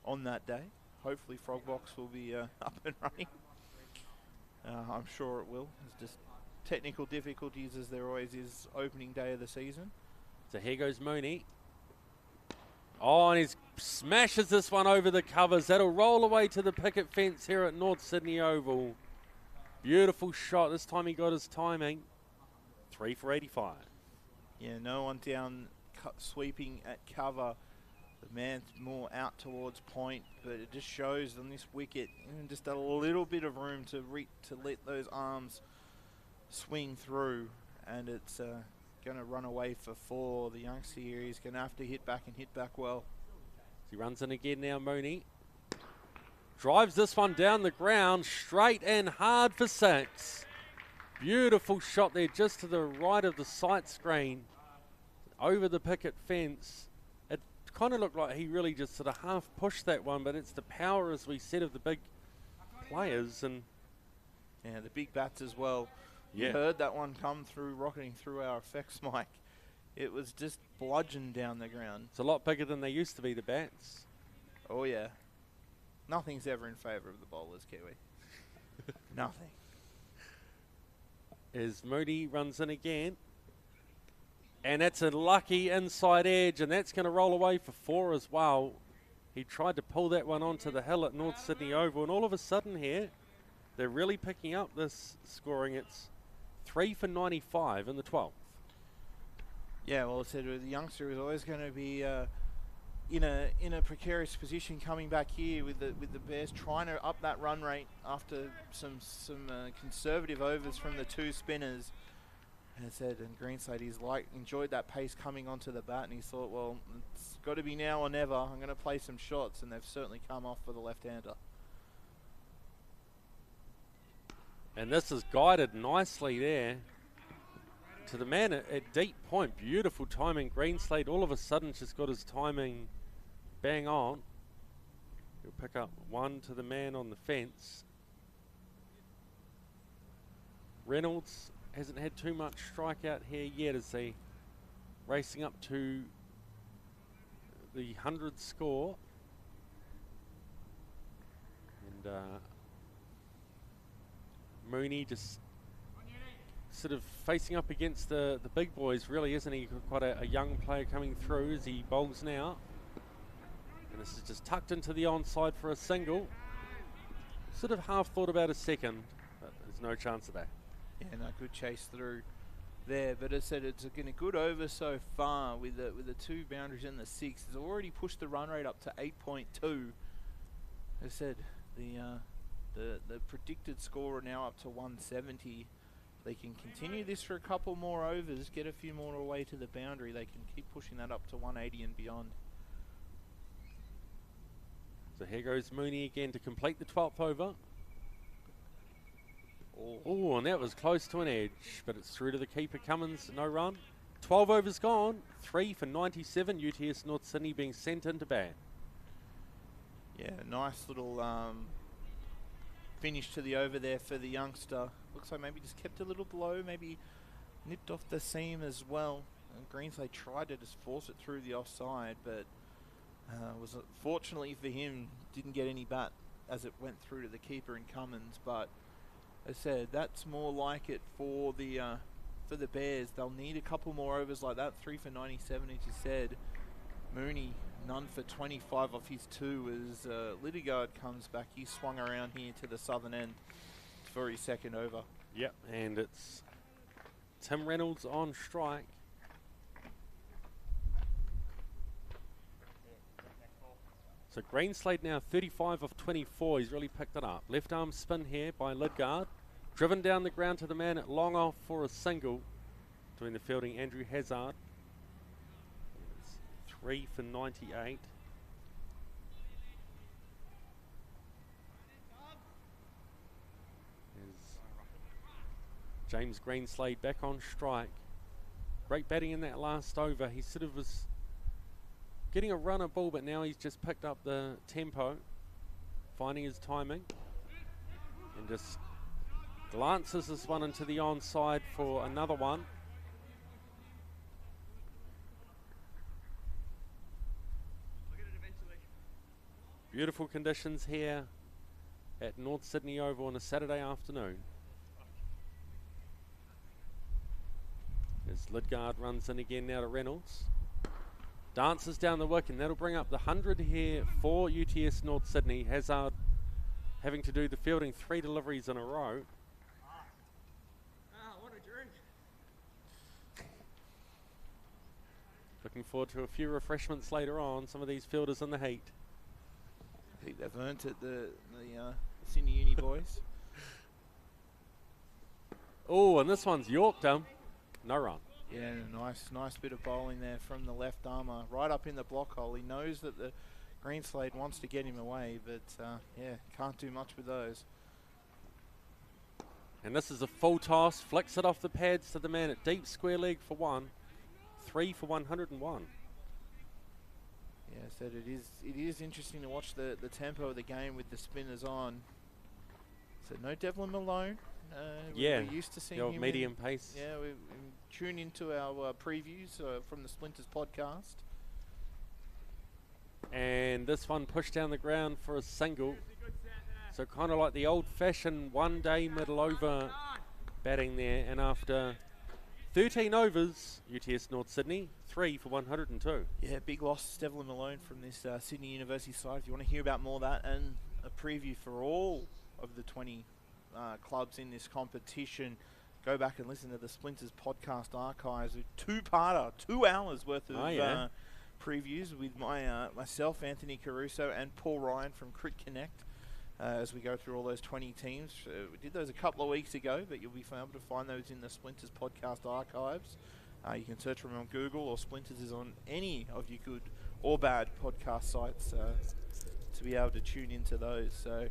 on that day. Hopefully Frogbox will be up and running. I'm sure it will. It's just technical difficulties as there always is opening day of the season. So here goes Mooney. Oh, and he smashes this one over the covers. That'll roll away to the picket fence here at North Sydney Oval. Beautiful shot. This time he got his timing. 3 for 85. Yeah, no one down sweeping at cover. The man's more out towards point, but it just shows on this wicket just a little bit of room to let those arms swing through, and it's going to run away for 4. The youngster here is going to have to hit back and hit back well. He runs in again now, Mooney. Drives this one down the ground, straight and hard for 6. Beautiful shot there just to the right of the sight screen, over the picket fence. It kind of looked like he really just sort of half pushed that one, but it's the power, as we said, of the big players. And yeah, the big bats as well. Yeah. You heard that one come through, rocketing through our effects mic. It was just bludgeoned down the ground. It's a lot bigger than they used to be, the bats. Oh, yeah. Nothing's ever in favour of the bowlers, Kiwi. Nothing. As Mooney runs in again. And that's a lucky inside edge, and that's going to roll away for 4 as well. He tried to pull that one onto the hill at North Sydney Oval, and all of a sudden here, they're really picking up this scoring. It's 3 for 95 in the 12th. Yeah, well, I said the youngster is always going to be in a precarious position coming back here with the Bears trying to up that run rate after some conservative overs from the two spinners. As I said, and Greenslade, he's enjoyed that pace coming onto the bat, and he thought, well, it's got to be now or never. I'm going to play some shots, and they've certainly come off for the left-hander. And this is guided nicely there to the man at deep point. Beautiful timing. Greenslade all of a sudden just got his timing bang on. He'll pick up one to the man on the fence. Reynolds hasn't had too much strikeout here yet, is he? Racing up to the 100 score. And Mooney just sort of facing up against the big boys, really, isn't he? Quite a young player coming through as he bowls now. And this is just tucked into the onside for a single. Sort of half thought about a second, but there's no chance of that. Yeah, no, good chase through there. But as I said, it's been a good over so far with the two boundaries and the six. It's already pushed the run rate up to 8.2. As I said, the predicted score are now up to 170. They can continue this for a couple more overs, get a few more away to the boundary. They can keep pushing that up to 180 and beyond. So here goes Mooney again to complete the 12th over. Oh, and that was close to an edge, but it's through to the keeper. Cummins, no run. 12 overs gone, 3 for 97. UTS North Sydney being sent into bat. Yeah, nice little finish to the over there for the youngster. Looks like maybe just kept a little below, maybe nipped off the seam as well. And Greenslade tried to just force it through the offside, but was fortunately for him, didn't get any bat as it went through to the keeper in Cummins. But as I said, that's more like it for the Bears. They'll need a couple more overs like that. 3 for 97, as you said. Mooney, none for 25 off his two as Lidegaard comes back. He swung around here to the southern end for his second over. Yep, and it's Tim Reynolds on strike. So Greenslade now 35 of 24. He's really picked it up. Left arm spin here by Lidegaard. Driven down the ground to the man at long off for a single. Doing the fielding, Andrew Hazard. 3 for 98. There's James Greenslade back on strike. Great batting in that last over. He sort of was getting a runner ball, but now he's just picked up the tempo, finding his timing, and just glances this one into the onside for another one. Beautiful conditions here at North Sydney Oval on a Saturday afternoon. As Lidegaard runs in again now to Reynolds. Dances down the wicket, and that'll bring up the 100 here for UTS North Sydney. Hazard having to do the fielding 3 deliveries in a row. What a drink. Looking forward to a few refreshments later on. Some of these fielders in the heat. I think they've earned it, the Sydney Uni boys. Oh, and this one's yorked him. No run. Yeah, nice bit of bowling there from the left armour, right up in the block hole. He knows that the Greenslade wants to get him away, but yeah, can't do much with those. And this is a full toss, flicks it off the pads to the man at deep square leg for 1. 3 for 101. Yeah, I said it is interesting to watch the tempo of the game with the spinners on. So no Devlin Malone. Yeah, we're used to seeing the old him medium pace. Yeah, we tune into our previews from the Splinters podcast. And this one pushed down the ground for a single. So kind of like the old-fashioned one-day middle over batting there. And after 13 overs, UTS North Sydney, 3 for 102. Yeah, big loss, Devlin Malone from this Sydney University side. If you want to hear about more of that and a preview for all of the 20 clubs in this competition, go back and listen to the Splinters podcast archives. A two-parter, 2 hours worth of previews with myself, Anthony Caruso, and Paul Ryan from Crit Connect as we go through all those 20 teams. We did those a couple of weeks ago, but you'll be able to find those in the Splinters podcast archives. You can search for them on Google, or Splinters is on any of your good or bad podcast sites to be able to tune into those. So,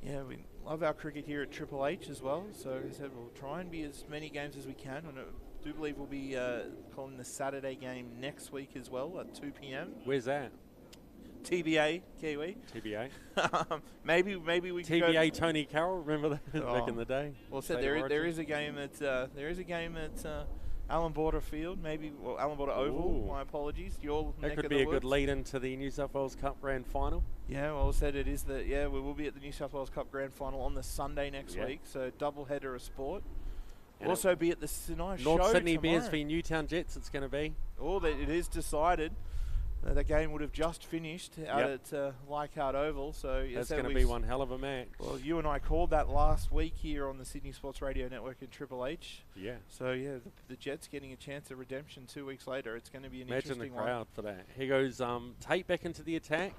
yeah, we love our cricket here at Triple H as well. So, as I said, we'll try and be as many games as we can. And I do believe we'll be calling the Saturday game next week as well at 2 p.m. Where's that? TBA, Kiwi. TBA. maybe we can TBA Tony Carroll, remember that back in the day? Well, said there is a game at Allan Border Field, Allan Border Oval. Ooh. My apologies. Your that neck could of be the a woods. good lead into the New South Wales Cup Grand Final. Yeah, well said. It is we will be at the New South Wales Cup Grand Final on the Sunday next week. So double header of sport. And also be at the Sinai North show Sydney tomorrow. Bears v Newtown Jets. It's going to be. Oh, it is decided. That game would have just finished out at Leichhardt Oval, so that's going to be one hell of a match. Well, you and I called that last week here on the Sydney Sports Radio Network in Triple H. Yeah. So yeah, the Jets getting a chance of redemption 2 weeks later. It's going to be an Imagine interesting the crowd one. for that. Here goes Tate back into the attack.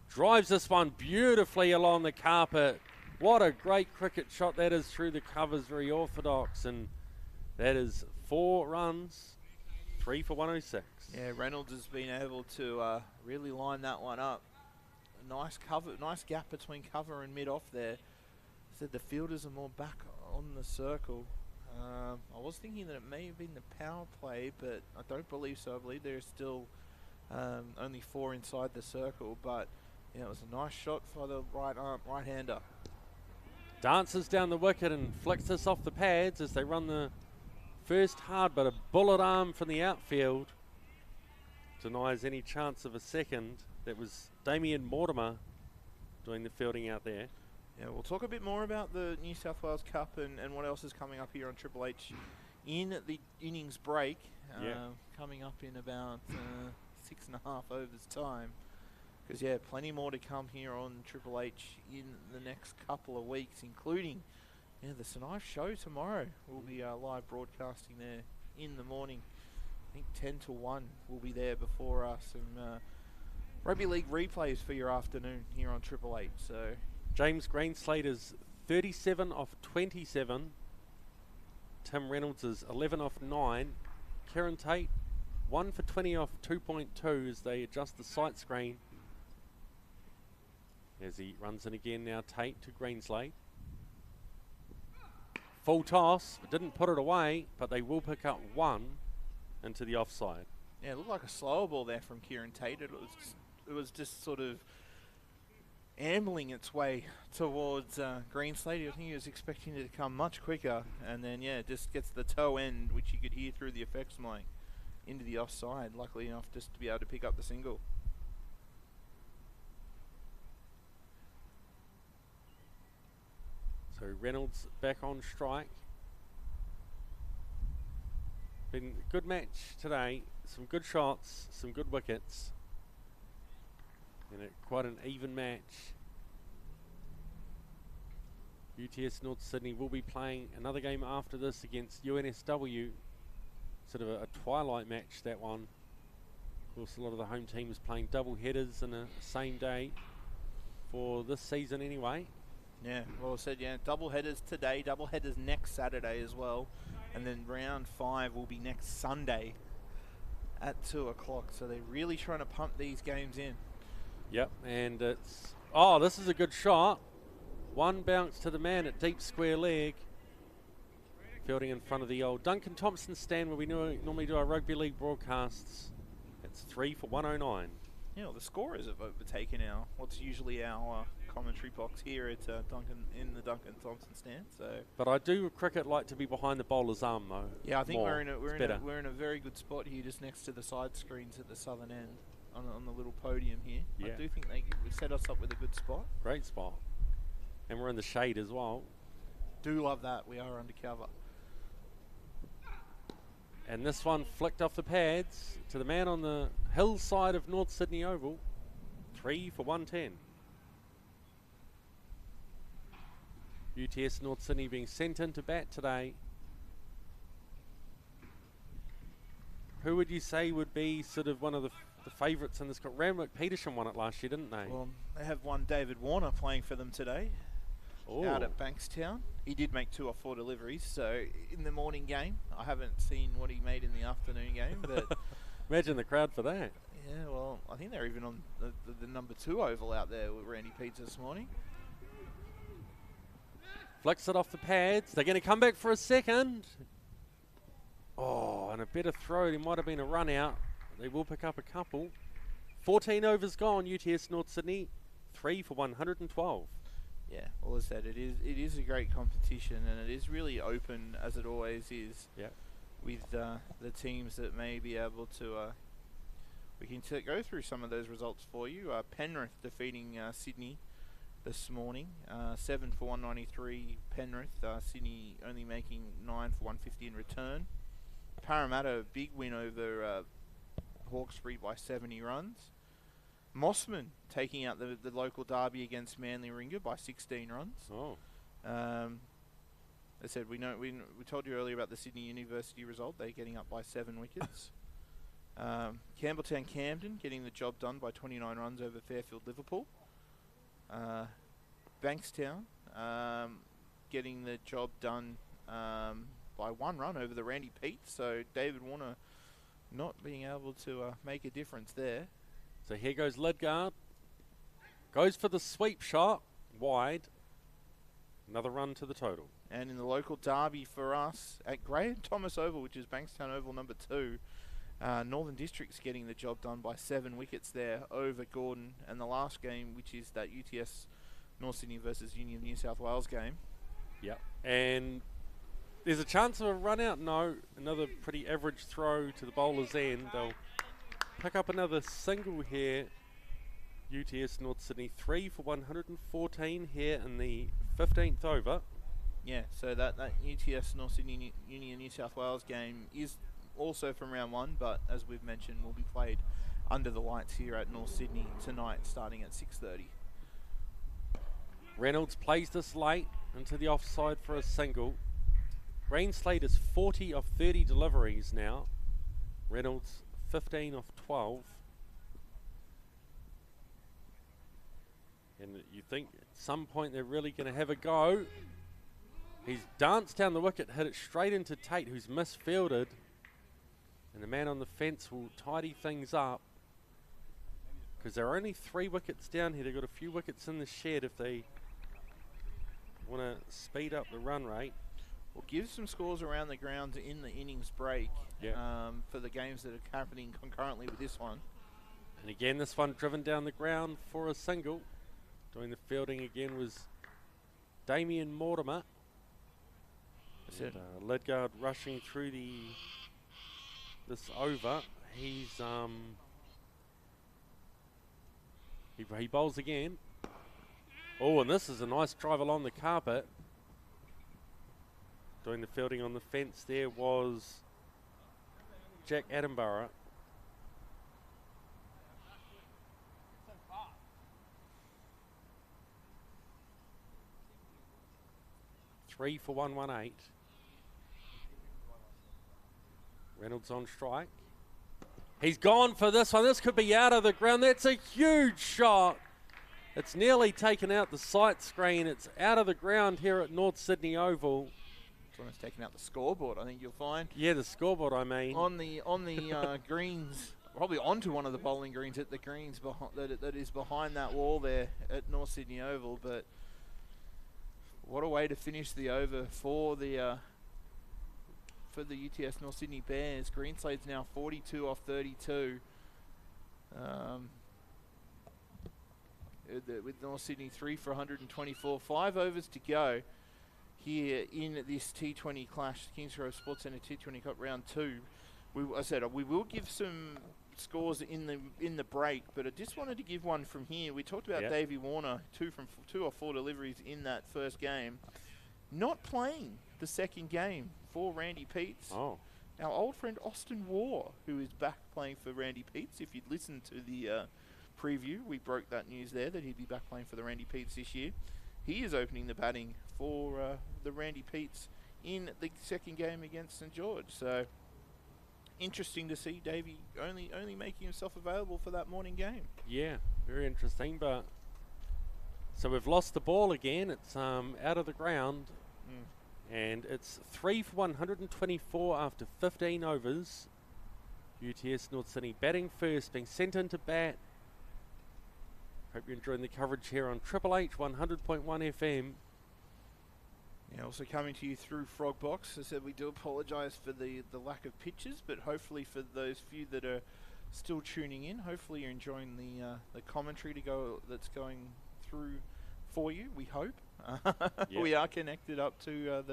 Drives this one beautifully along the carpet. What a great cricket shot that is through the covers, very orthodox, and that is 4 runs, 3 for 106. Yeah, Reynolds has been able to really line that one up. A nice gap between cover and mid off there. Said the fielders are more back on the circle. I was thinking that it may have been the power play, but I don't believe so. I believe there's still only 4 inside the circle, but yeah, it was a nice shot for the right-hander. Dances down the wicket and flicks this off the pads as they run the first hard, but a bullet arm from the outfield denies any chance of a second. That was Damien Mortimer doing the fielding out there. Yeah, we'll talk a bit more about the New South Wales Cup and what else is coming up here on Triple H in the innings break. Coming up in about 6.5 overs time. Because, yeah, plenty more to come here on Triple H in the next couple of weeks, including the Sinai show tomorrow. We'll be live broadcasting there in the morning. I think 10 to 1 will be there before us. And rugby league replays for your afternoon here on Triple H. So James Greenslade is 37 off 27. Tim Reynolds is 11 off 9. Kieran Tate 1 for 20 off 2.2 as they adjust the sight screen. As he runs in again now, Tate to Greenslade. Full toss, didn't put it away, but they will pick up 1 into the offside. Yeah, it looked like a slower ball there from Kieran Tate. It was just sort of ambling its way towards Greenslade. I think he was expecting it to come much quicker, and then it just gets the toe end, which you could hear through the effects mic, into the offside. Luckily enough, just to be able to pick up the single. So Reynolds back on strike. Been a good match today. Some good shots, some good wickets. And quite an even match. UTS North Sydney will be playing another game after this against UNSW. Sort of a twilight match, that one. Of course, a lot of the home teams playing double headers in the same day for this season anyway. Yeah, well said, double headers today, double headers next Saturday as well. And then round 5 will be next Sunday at 2 o'clock. So they're really trying to pump these games in. Yep, and it's... this is a good shot. One bounce to the man at deep square leg. Fielding in front of the old Duncan Thompson stand where we normally do our rugby league broadcasts. It's 3 for 109. Yeah, well, the scorers have overtaken what's usually our commentary box here at Duncan in the Duncan Thompson stand. So, but I do cricket like to be behind the bowler's arm though. Yeah, I think more. we're in a very good spot here, just next to the side screens at the southern end on the little podium here. Yeah. I do think they set us up with a good spot. Great spot, and we're in the shade as well. Do love that. We are undercover. And this one flicked off the pads to the man on the hillside of North Sydney Oval. 3 for 110. UTS North Sydney being sent in to bat today. Who would you say would be sort of one of the favourites in this? Randwick Petersham won it last year, didn't they? Well, they have one David Warner playing for them today. Ooh. Out at Bankstown. He did make 2 or 4 deliveries, so in the morning game. I haven't seen what he made in the afternoon game, but imagine the crowd for that. Yeah, well, I think they're even on the number 2 oval out there with Randy Peets this morning. Flicks it off the pads. They're going to come back for a second. Oh, and a better throw. There might have been a run out. They will pick up a couple. 14 overs gone, UTS North Sydney. 3 for 112. Yeah, well, as I said, it is a great competition, and it is really open, as it always is. Yeah. With the teams that may be able to... we can go through some of those results for you. Penrith defeating Sydney this morning. 7 for 193 Penrith. Sydney only making 9 for 150 in return. Parramatta, big win over Hawkesbury by 70 runs. Mossman taking out the local derby against Manly Ringer by 16 runs. Oh. As I said, we told you earlier about the Sydney University result. They're getting up by 7 wickets. Campbelltown Camden getting the job done by 29 runs over Fairfield Liverpool. Bankstown getting the job done by 1 run over the Randy Peets. So David Warner not being able to make a difference there. So here goes Lidgard. Goes for the sweep shot. Wide. Another run to the total. And in the local derby for us at Graham Thomas Oval, which is Bankstown Oval number 2, Northern District's getting the job done by 7 wickets there over Gordon. And the last game, which is that UTS North Sydney versus Union New South Wales game. Yep. And there's a chance of a run out. No. Another pretty average throw to the bowler's end. They'll pick up another single here. UTS North Sydney 3 for 114 here in the 15th over. Yeah, so that UTS North Sydney Union New South Wales game is also from round 1, but as we've mentioned, will be played under the lights here at North Sydney tonight, starting at 6:30. Reynolds plays this late into the offside for a single. Greenslade is 40 of 30 deliveries now. Reynolds 15 of 12. And you think at some point they're really going to have a go. He's danced down the wicket, hit it straight into Tate, who's misfielded. And the man on the fence will tidy things up. Because there are only 3 wickets down here. They've got a few wickets in the shed if they want to speed up the run rate. We'll give some scores around the ground in the innings break for the games that are happening concurrently with this one. And again, this one driven down the ground for a single. Doing the fielding again was Damien Mortimer. Lidgard rushing through this over. He's he bowls again. Oh, and this is a nice drive along the carpet. Doing the fielding on the fence there was Jack Attenborough. Three for 118. Reynolds on strike. He's gone for this one. This could be out of the ground. That's a huge shot. It's nearly taken out the sight screen. It's out of the ground here at North Sydney Oval. It's almost taken out the scoreboard, I think you'll find. Yeah, the scoreboard, I mean. On the greens, probably onto one of the bowling greens at the greens that is behind that wall there at North Sydney Oval. But what a way to finish the over for the UTS North Sydney Bears. Greenslade's now 42 off 32. With North Sydney 3 for 124. 5 overs to go here in this T20 clash, Kingsgrove Sports Centre T20 Cup round 2. I said we will give some scores in the break, but I just wanted to give one from here. We talked about Davey Warner, 2 or 4 deliveries in that first game. Not playing the second game for Randy Peets. Oh. Our old friend Austin Waugh, who is back playing for Randy Peets. If you'd listened to the preview, we broke that news there that he'd be back playing for the Randy Peets this year. He is opening the batting for the Randy Peets in the second game against St George. So interesting to see Davey only making himself available for that morning game. Yeah, very interesting. But so we've lost the ball again. It's out of the ground, and it's 3 for 124 after 15 overs. UTS North Sydney batting first, being sent into bat. Hope you're enjoying the coverage here on Triple H 100.1 FM. Yeah, also coming to you through Frogbox. As I said, we do apologise for the lack of pictures, but hopefully for those few that are still tuning in, hopefully you're enjoying the commentary that's going through for you. We hope. Yep. We are connected up to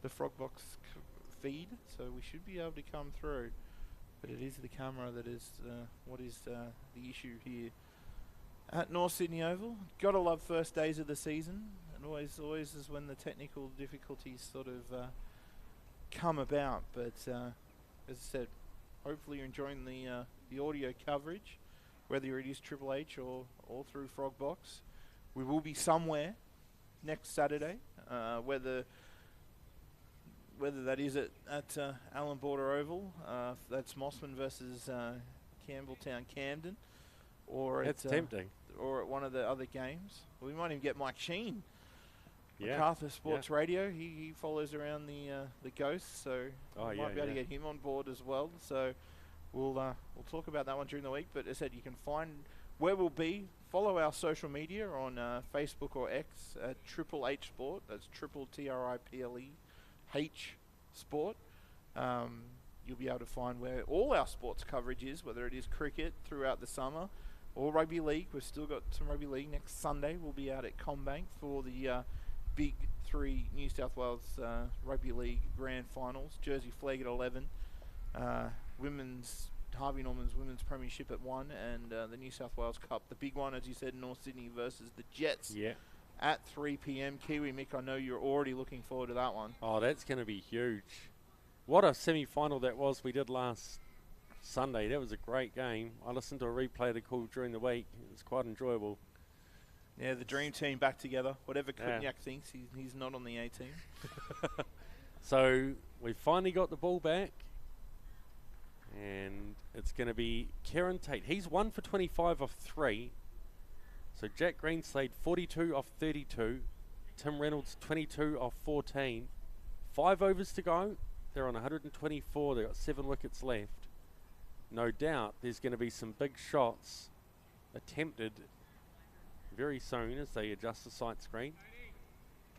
the Frogbox feed, so we should be able to come through. But it is the camera that is what is the issue here at North Sydney Oval. Gotta love first days of the season, and always is when the technical difficulties sort of come about. But as I said, hopefully you're enjoying the audio coverage, whether it is Triple H or through Frogbox. We will be somewhere next Saturday, whether that is at Allan Border Oval, that's Mossman versus Campbelltown Camden, or That's tempting. Or at one of the other games. We might even get Mike Sheen, Yeah. MacArthur Sports Radio. He follows around the Ghosts, so we might be able to get him on board as well. So we'll talk about that one during the week. But as I said, you can find where we'll be. Follow our social media on Facebook or X at Triple H Sport. That's Triple TRIPLE H Sport. You'll be able to find where all our sports coverage is, whether it is cricket throughout the summer or rugby league. We've still got some rugby league next Sunday. We'll be out at Combank for the Big 3 New South Wales Rugby League Grand Finals. Jersey Flag at 11. Harvey Norman's Women's Premiership at 1, and the New South Wales Cup, the big one, as you said, North Sydney versus the Jets. Yeah. At 3 p.m. Kiwi Mick, I know you're already looking forward to that one. Oh, that's going to be huge. What a semi-final that was we did last Sunday. That was a great game. I listened to a replay of the call during the week. It was quite enjoyable. Yeah, the dream team back together. Whatever Kutniak thinks, he's not on the A team. So we finally got the ball back, and it's going to be Kieran Tate. He's 1 for 25 off 3. So Jack Greenslade 42 off 32. Tim Reynolds 22 off 14. 5 overs to go. They're on 124. They've got 7 wickets left. No doubt there's going to be some big shots attempted very soon as they adjust the sight screen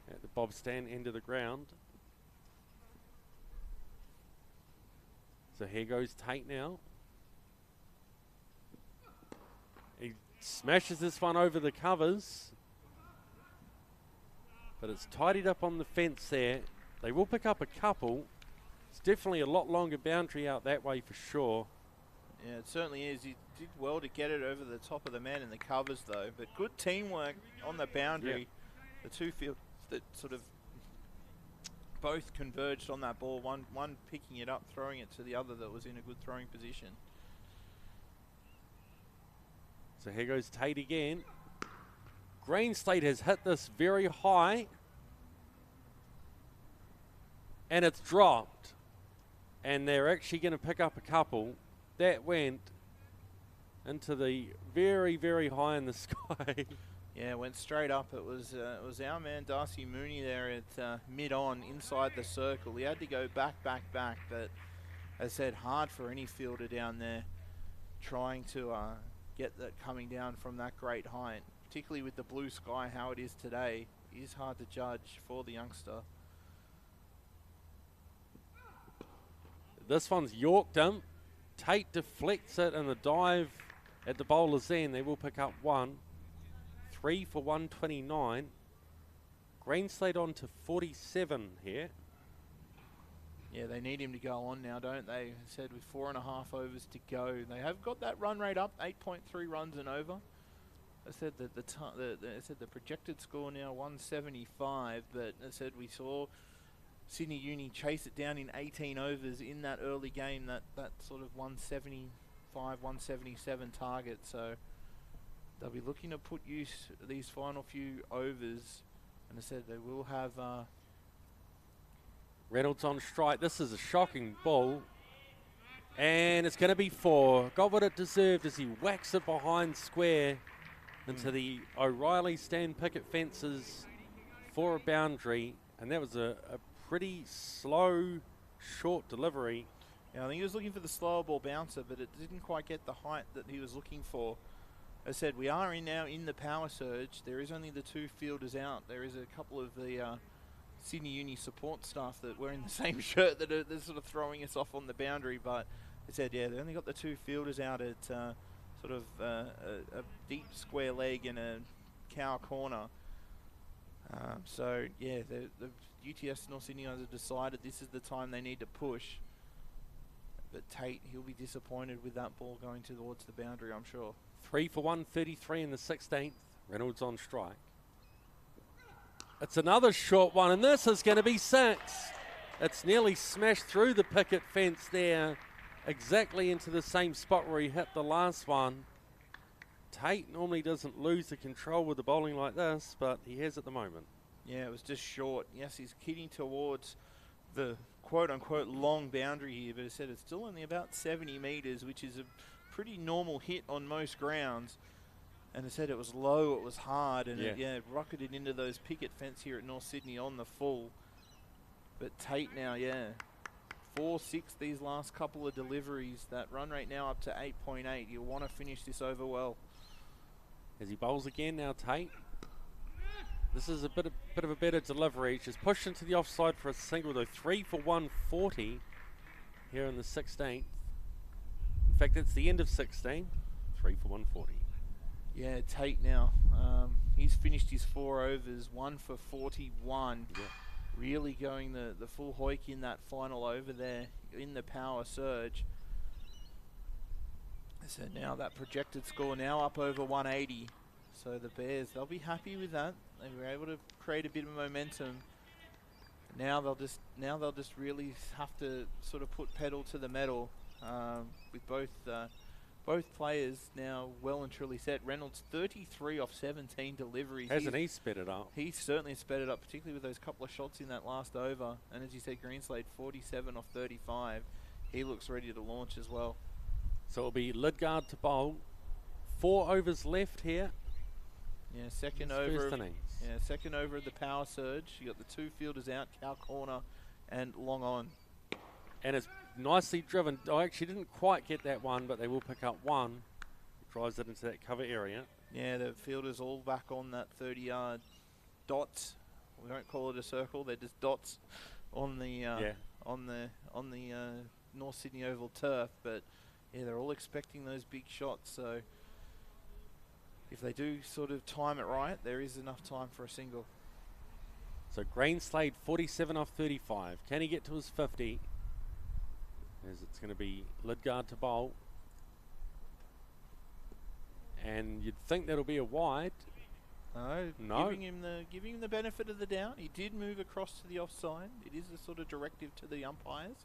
at the Bob Stand end of the ground. So here goes Tate now. He smashes this one over the covers, but it's tidied up on the fence there. They will pick up a couple. It's definitely a lot longer boundary out that way for sure. Yeah, it certainly is. He did well to get it over the top of the man in the covers, though. But good teamwork on the boundary. Yep. The two fields that sort of both converged on that ball. One picking it up, throwing it to the other that was in a good throwing position. So here goes Tate again. Greenslade has hit this very high, and it's dropped. And they're actually going to pick up a couple. That went into the very, very high in the sky. Yeah, it went straight up. It was our man Darcy Mooney there at mid-on inside the circle. He had to go back. But as I said, hard for any fielder down there trying to get that coming down from that great height. Particularly with the blue sky, how it is today, it is hard to judge for the youngster. This one's yorked him. Tate deflects it and the dive at the bowler's end. They will pick up 1. 3 for 129. Greenslade on to 47 here. Yeah, they need him to go on now, don't they? Said with 4.5 overs to go. They have got that run rate up, 8.3 runs and over. I said that the projected score now 175, but I said we saw Sydney Uni chase it down in 18 overs in that early game, that sort of 175, 177 target. So they'll be looking to put use these final few overs. And I said they will have Reynolds on strike. This is a shocking ball. And it's going to be 4. Got what it deserved as he whacks it behind square into the O'Reilly stand picket fences for a boundary. And that was a pretty slow, short delivery. Yeah, I think he was looking for the slower ball bouncer, but it didn't quite get the height that he was looking for. As I said, we are now in the power surge. There is only the 2 fielders out. There is a couple of the Sydney Uni support staff that wearing the same shirt that are sort of throwing us off on the boundary. But I said, yeah, they only got the 2 fielders out at sort of a deep square leg and a cow corner. So, yeah, the UTS North Sydney guys have decided this is the time they need to push. But Tate, he'll be disappointed with that ball going towards the boundary, I'm sure. 3 for 133 in the 16th. Reynolds on strike. It's another short one, and this is going to be 6. It's nearly smashed through the picket fence there, exactly into the same spot where he hit the last one. Tate normally doesn't lose the control with the bowling like this, but he has at the moment. Yeah, it was just short. Yes, he's hitting towards the quote-unquote long boundary here, but I said it's still only about 70 metres, which is a pretty normal hit on most grounds. And I said it was low, it was hard, and it rocketed into those picket fence here at North Sydney on the full. But Tate now, 4-6 these last couple of deliveries. That run rate now up to 8.8. You'll want to finish this over well. As he bowls again now, Tate. This is a bit of a better delivery. Just pushed into the offside for a single, though. 3 for 140 here in the 16th. In fact, it's the end of 16. 3 for 140. Yeah, Tate now. He's finished his 4 overs, 1 for 41. Yeah. Really going the full hoik in that final over there in the power surge. So now that projected score now up over 180. So the Bears, they'll be happy with that. They were able to create a bit of momentum. Now they'll just really have to sort of put pedal to the metal with both players now well and truly set. Reynolds 33 off 17 deliveries. Hasn't he sped it up? He certainly sped it up, particularly with those couple of shots in that last over. And as you said, Greenslade 47 off 35. He looks ready to launch as well. So it'll be Lidgard to bowl. 4 overs left here. Yeah, second over of the power surge. You got the 2 fielders out, cow corner and long on. And it's nicely driven. I actually didn't quite get that one, but they will pick up 1. Drives it into that cover area. Yeah, the fielders all back on that 30-yard dots. We don't call it a circle; they're just dots on the on the North Sydney Oval turf. But yeah, they're all expecting those big shots. So if they do sort of time it right, there is enough time for a single. So Greenslade 47 off 35. Can he get to his 50? As it's going to be Lidgard to bowl. And you'd think that'll be a wide. No. Giving him the benefit of the doubt. He did move across to the offside. It is a sort of directive to the umpires.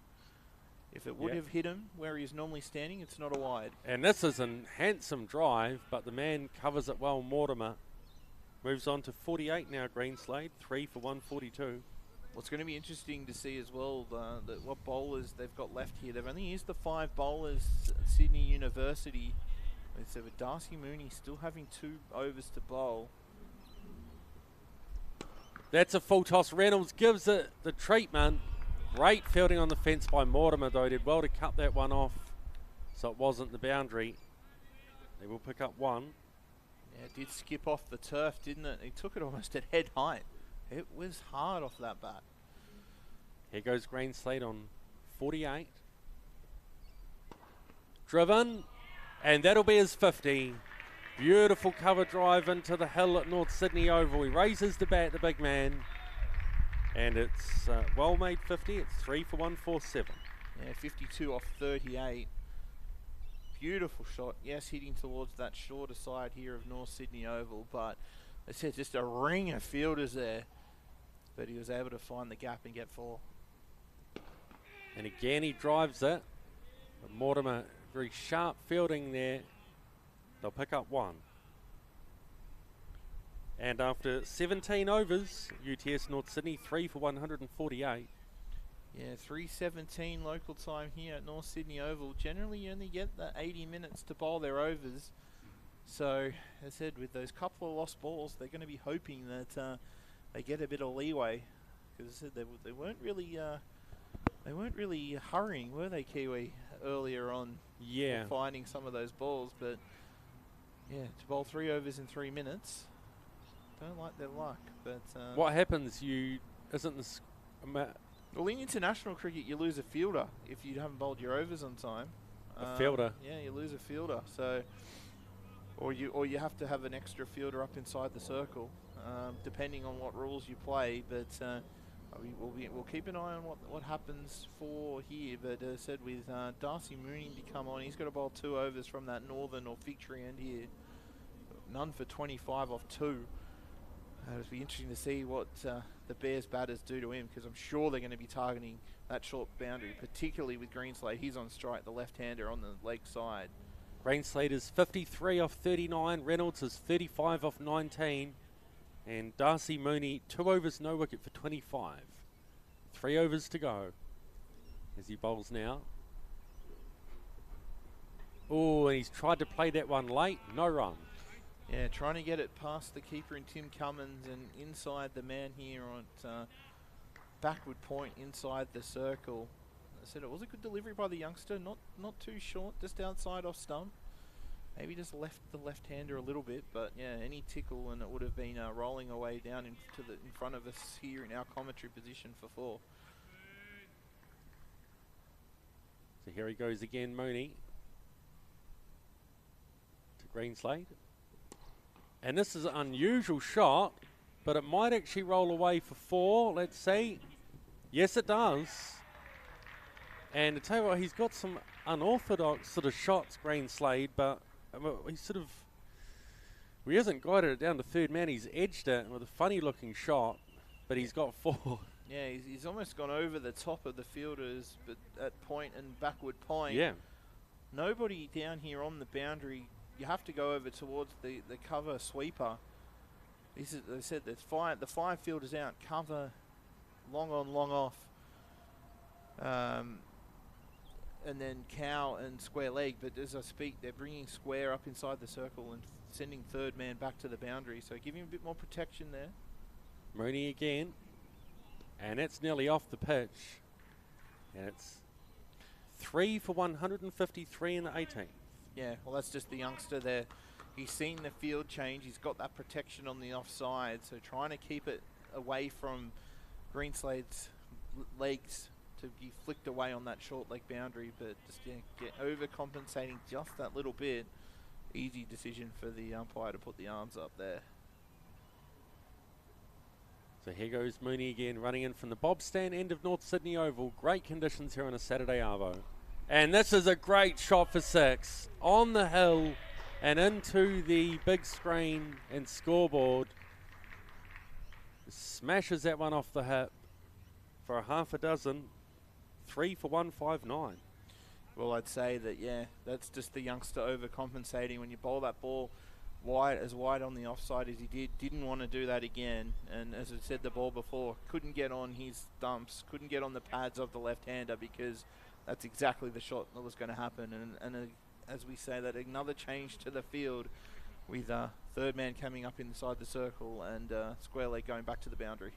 If it would have hit him where he's normally standing, it's not a wide. And this is a handsome drive, but the man covers it well. Mortimer moves on to 48 now. Greenslade 3 for 142. What's going to be interesting to see as well, what bowlers they've got left here. They've only used the 5 bowlers at Sydney University. So with Darcy Mooney still having 2 overs to bowl. That's a full toss. Reynolds gives it the treatment. Great fielding on the fence by Mortimer, though. Did well to cut that one off, so it wasn't the boundary. They will pick up 1. Yeah, it did skip off the turf, didn't it? He took it almost at head height. It was hard off that bat. Here goes Greenslade on 48. Driven, and that'll be his 50. Beautiful cover drive into the hill at North Sydney Oval. He raises the bat, the big man. And it's well made 50. It's 3 for 147. Yeah, 52 off 38. Beautiful shot. Yes, hitting towards that shorter side here of North Sydney Oval, but I said just a ring of fielders there. But he was able to find the gap and get 4. And again, he drives it. But Mortimer, very sharp fielding there. They'll pick up 1. And after 17 overs, UTS North Sydney 3 for 148. Yeah, 3:17 local time here at North Sydney Oval. Generally, you only get the 80 minutes to bowl their overs. So, as I said, with those couple of lost balls, they're going to be hoping that they get a bit of leeway. Because I said they weren't really hurrying, were they, Kiwi, earlier on? Yeah. Finding some of those balls, but yeah, to bowl 3 overs in 3 minutes, don't like their luck. But what happens? Isn't this? Well, in international cricket, you lose a fielder if you haven't bowled your overs on time. A fielder. Yeah, you lose a fielder. So, or you have to have an extra fielder up inside the circle, depending on what rules you play. But we'll keep an eye on what happens for here. But as I said, with Darcy Mooney to come on, he's got to bowl 2 overs from that northern or victory end here. None for 25 off 2. It'll be interesting to see what the Bears batters do to him, because I'm sure they're going to be targeting that short boundary, particularly with Greenslade. He's on strike, the left-hander on the leg side. Greenslade is 53 off 39. Reynolds is 35 off 19. And Darcy Mooney, 2 overs, no wicket for 25. 3 overs to go as he bowls now. Oh, and he's tried to play that one late. No run. Yeah, trying to get it past the keeper in Tim Cummins and inside the man here on backward point inside the circle. I said it was a good delivery by the youngster, not too short, just outside off stump. Maybe just left the left-hander a little bit, but yeah, any tickle and it would have been rolling away down in front of us here in our commentary position for 4. So here he goes again, Mooney to Greenslade. And this is an unusual shot, but it might actually roll away for 4. Let's see. Yes, it does. And to tell you what, he's got some unorthodox sort of shots, Greenslade, but he hasn't guided it down to third man. He's edged it with a funny looking shot, but he's got 4. Yeah, he's almost gone over the top of the fielders, but at point and backward point. Yeah. Nobody down here on the boundary. You have to go over towards the cover sweeper. This is, they said there's the 5 fielders out, cover, long on, long off. And then cow and square leg, but as I speak, they're bringing square up inside the circle and sending third man back to the boundary, so giving him a bit more protection there. Mooney again, and it's nearly off the pitch, and it's 3 for 153 in the 18th. Yeah, well, that's just the youngster there. He's seen the field change. He's got that protection on the offside, so trying to keep it away from Greenslade's legs to be flicked away on that short leg boundary, but just get overcompensating just that little bit. Easy decision for the umpire to put the arms up there. So here goes Mooney again, running in from the Bob Stand end of North Sydney Oval. Great conditions here on a Saturday arvo. And this is a great shot for 6. On the hill and into the big screen and scoreboard. Smashes that one off the hip for a half a dozen. 3 for 159. Well, I'd say that, yeah, that's just the youngster overcompensating. When you bowl that ball wide on the offside as he didn't want to do that again. And as I said the ball before, couldn't get on his thumps, couldn't get on the pads of the left-hander, because that's exactly the shot that was going to happen. And as we say, that another change to the field with third man coming up inside the circle and square leg going back to the boundary.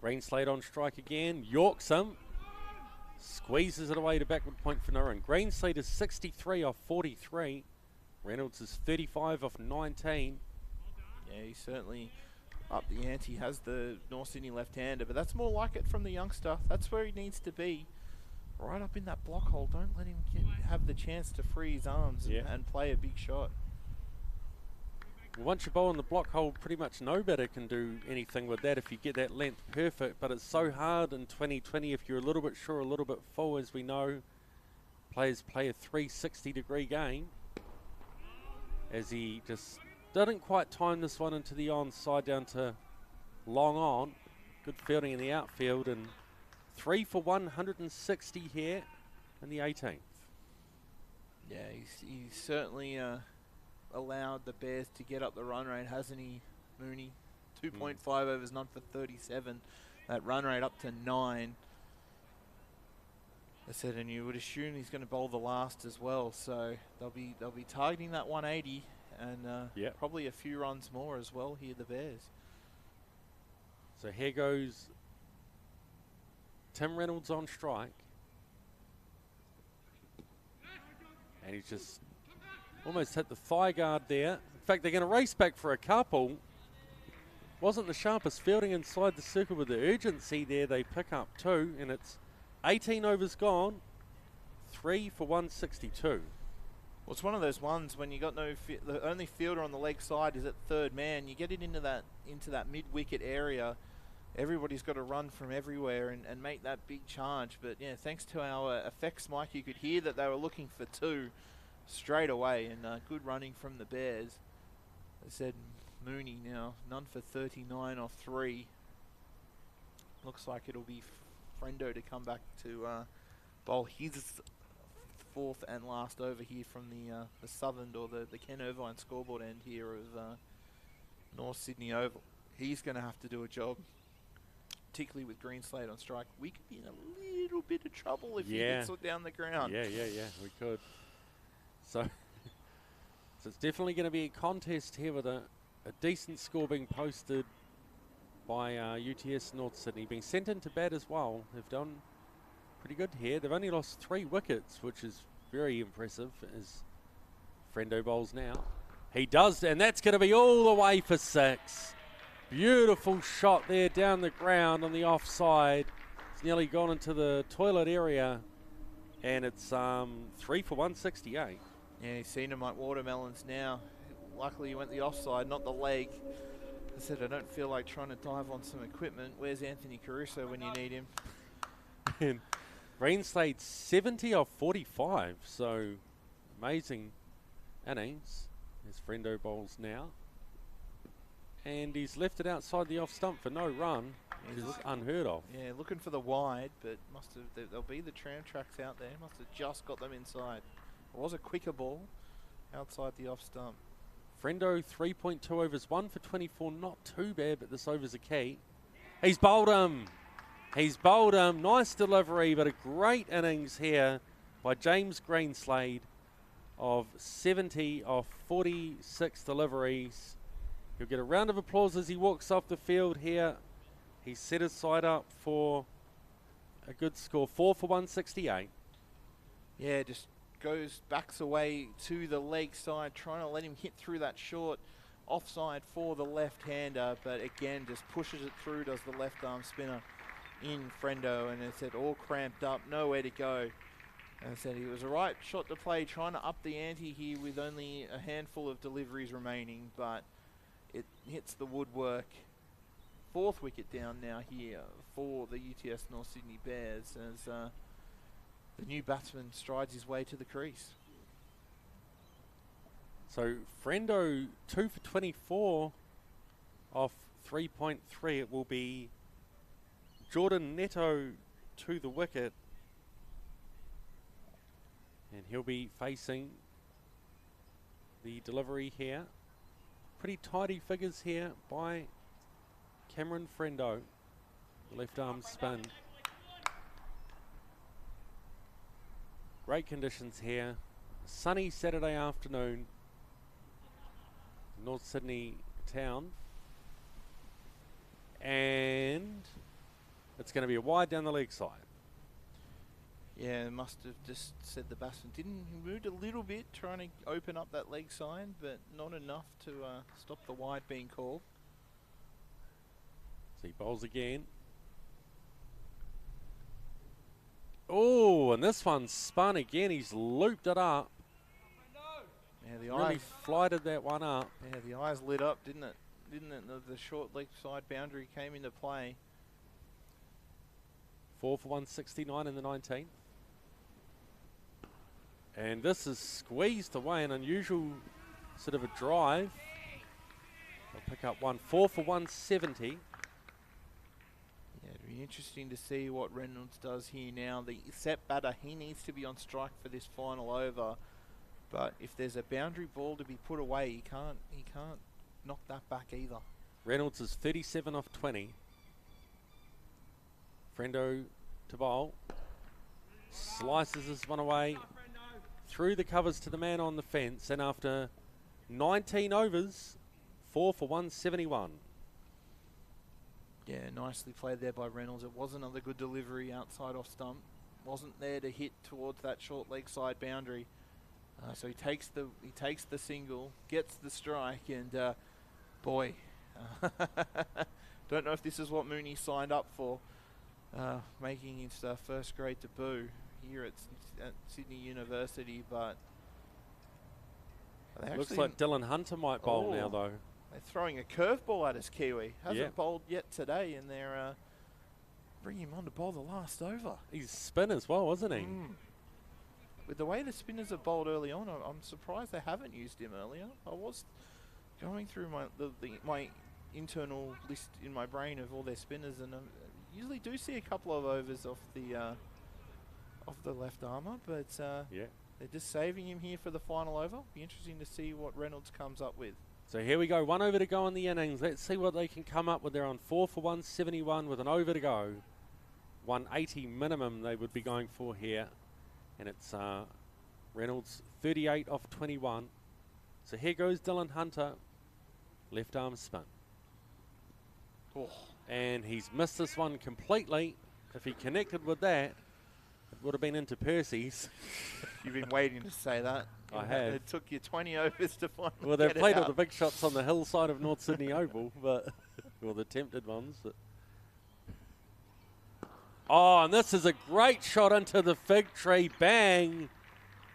Greenslade on strike again. Yorks him. Squeezes it away to backward point for no run. Greenslade is 63 off 43. Reynolds is 35 off 19. Yeah, he's certainly up the ante. He has the North Sydney left-hander, but that's more like it from the youngster. That's where he needs to be. Right up in that block hole. Don't let him have the chance to free his arms and play a big shot. Well, once you bowl in the block hole, pretty much no batter can do anything with that if you get that length perfect. But it's so hard in 2020 if you're a little bit short, a little bit full. As we know, players play a 360-degree game. As he just didn't quite time this one into the onside down to long on. Good fielding in the outfield, and 3 for 160 here in the 18th. Yeah, he's certainly allowed the Bears to get up the run rate, hasn't he, Mooney? 2.5 overs, none for 37. That run rate up to 9. I said, and you would assume he's going to bowl the last as well, so they'll be targeting that 180 and probably a few runs more as well here, the Bears. So here goes Tim Reynolds on strike. And he's just almost hit the thigh guard there. In fact, they're going to race back for a couple. Wasn't the sharpest fielding inside the circle with the urgency there. They pick up 2, and it's 18 overs gone, 3 for 162. Well, it's one of those ones when you got the only fielder on the leg side is at third man. You get it into that mid-wicket area. Everybody's got to run from everywhere and make that big charge. But yeah, thanks to our effects, Mike, you could hear that they were looking for 2 straight away, and good running from the Bears. They said Mooney now, none for 39 off 3. Looks like it'll be Frendo to come back to bowl his 4th and last over here from the Southern, or the Ken Irvine scoreboard end here of North Sydney Oval. He's going to have to do a job, particularly with Greenslade on strike. We could be in a little bit of trouble if he gets it down the ground. Yeah, we could. So it's definitely going to be a contest here with a decent score being posted by UTS North Sydney. Being sent into bat as well. They've done pretty good here. They've only lost 3 wickets, which is very impressive as Frendo bowls now. He does, and that's going to be all the way for 6. Beautiful shot there down the ground on the offside. It's nearly gone into the toilet area, and it's 3 for 168. Yeah, he's seen him like watermelons now. Luckily he went the offside, not the leg. I said, I don't feel like trying to dive on some equipment. Where's Anthony Caruso when you need him? And Greenslade 70 off 45, so amazing innings. There's Frendo bowls now. And he's left it outside the off stump for no run, which is unheard of. Yeah, looking for the wide, but there'll be the tram tracks out there. Must have just got them inside. It was a quicker ball outside the off stump. Frendo 3.2 overs, 1 for 24, not too bad, but this over's a key. He's bowled him. He's bowled him. Nice delivery, but a great innings here by James Greenslade of 70 off 46 deliveries. He'll get a round of applause as he walks off the field here. He's set his side up for a good score, 4 for 168. Yeah, just backs away to the leg side, trying to let him hit through that short offside for the left-hander, but again just pushes it through, does the left arm spinner in Frendo, and it's all cramped up, nowhere to go. And I said he was a right shot to play, trying to up the ante here with only a handful of deliveries remaining, but it hits the woodwork. 4th wicket down now here for the UTS North Sydney Bears as the new batsman strides his way to the crease. So Frendo 2 for 24 off 3.3. It will be Jordan Neto to the wicket, and he'll be facing the delivery here. Pretty tidy figures here by Cameron Frendo. Left arm spin. Great conditions here. Sunny Saturday afternoon. North Sydney town. And it's going to be a wide down the leg side. Yeah, must have just said the batsman he moved a little bit trying to open up that leg side, but not enough to stop the wide being called. So he bowls again. Oh, and this one's spun again. He's looped it up. Yeah, the really flighted that one up. Yeah, the eyes lit up, didn't it? The short leg side boundary came into play. 4 for 169 in the 19th. And this is squeezed away, an unusual sort of a drive. They'll pick up 4 for 170. Yeah, it'll be interesting to see what Reynolds does here now. The set batter, he needs to be on strike for this final over. But if there's a boundary ball to be put away, he can't knock that back either. Reynolds is 37 off 20. Frendo to bowl. Slices this one away through the covers to the man on the fence, and after 19 overs, 4 for 171. Yeah, nicely played there by Reynolds. It was another good delivery outside off stump. Wasn't there to hit towards that short leg side boundary. So he takes the single, gets the strike, and boy, don't know if this is what Mooney signed up for, making his first grade debut here at Sydney University. But looks like Dylan Hunter might bowl now, though. They're throwing a curveball at us, Kiwi. Hasn't bowled yet today, and they're bringing him on to bowl the last over. He's spin as well, isn't he? With the way the spinners have bowled early on, I'm surprised they haven't used him earlier. I was going through my internal list in my brain of all their spinners, and I usually do see a couple of overs off the left armour, but they're just saving him here for the final over. Be interesting to see what Reynolds comes up with. So here we go, 1 over to go in the innings. Let's see what they can come up with. They're on 4 for 171 with an over to go. 180 minimum they would be going for here. And it's Reynolds 38 off 21. So here goes Dylan Hunter. Left arm spin. And he's missed this one completely. If he connected with that, it would have been into Percy's. You've been waiting to say that. I have. It took you 20 overs to finally Well, they've played all the big shots on the hillside of North Sydney Oval, but well, the attempted ones. But. Oh, and this is a great shot into the fig tree. Bang!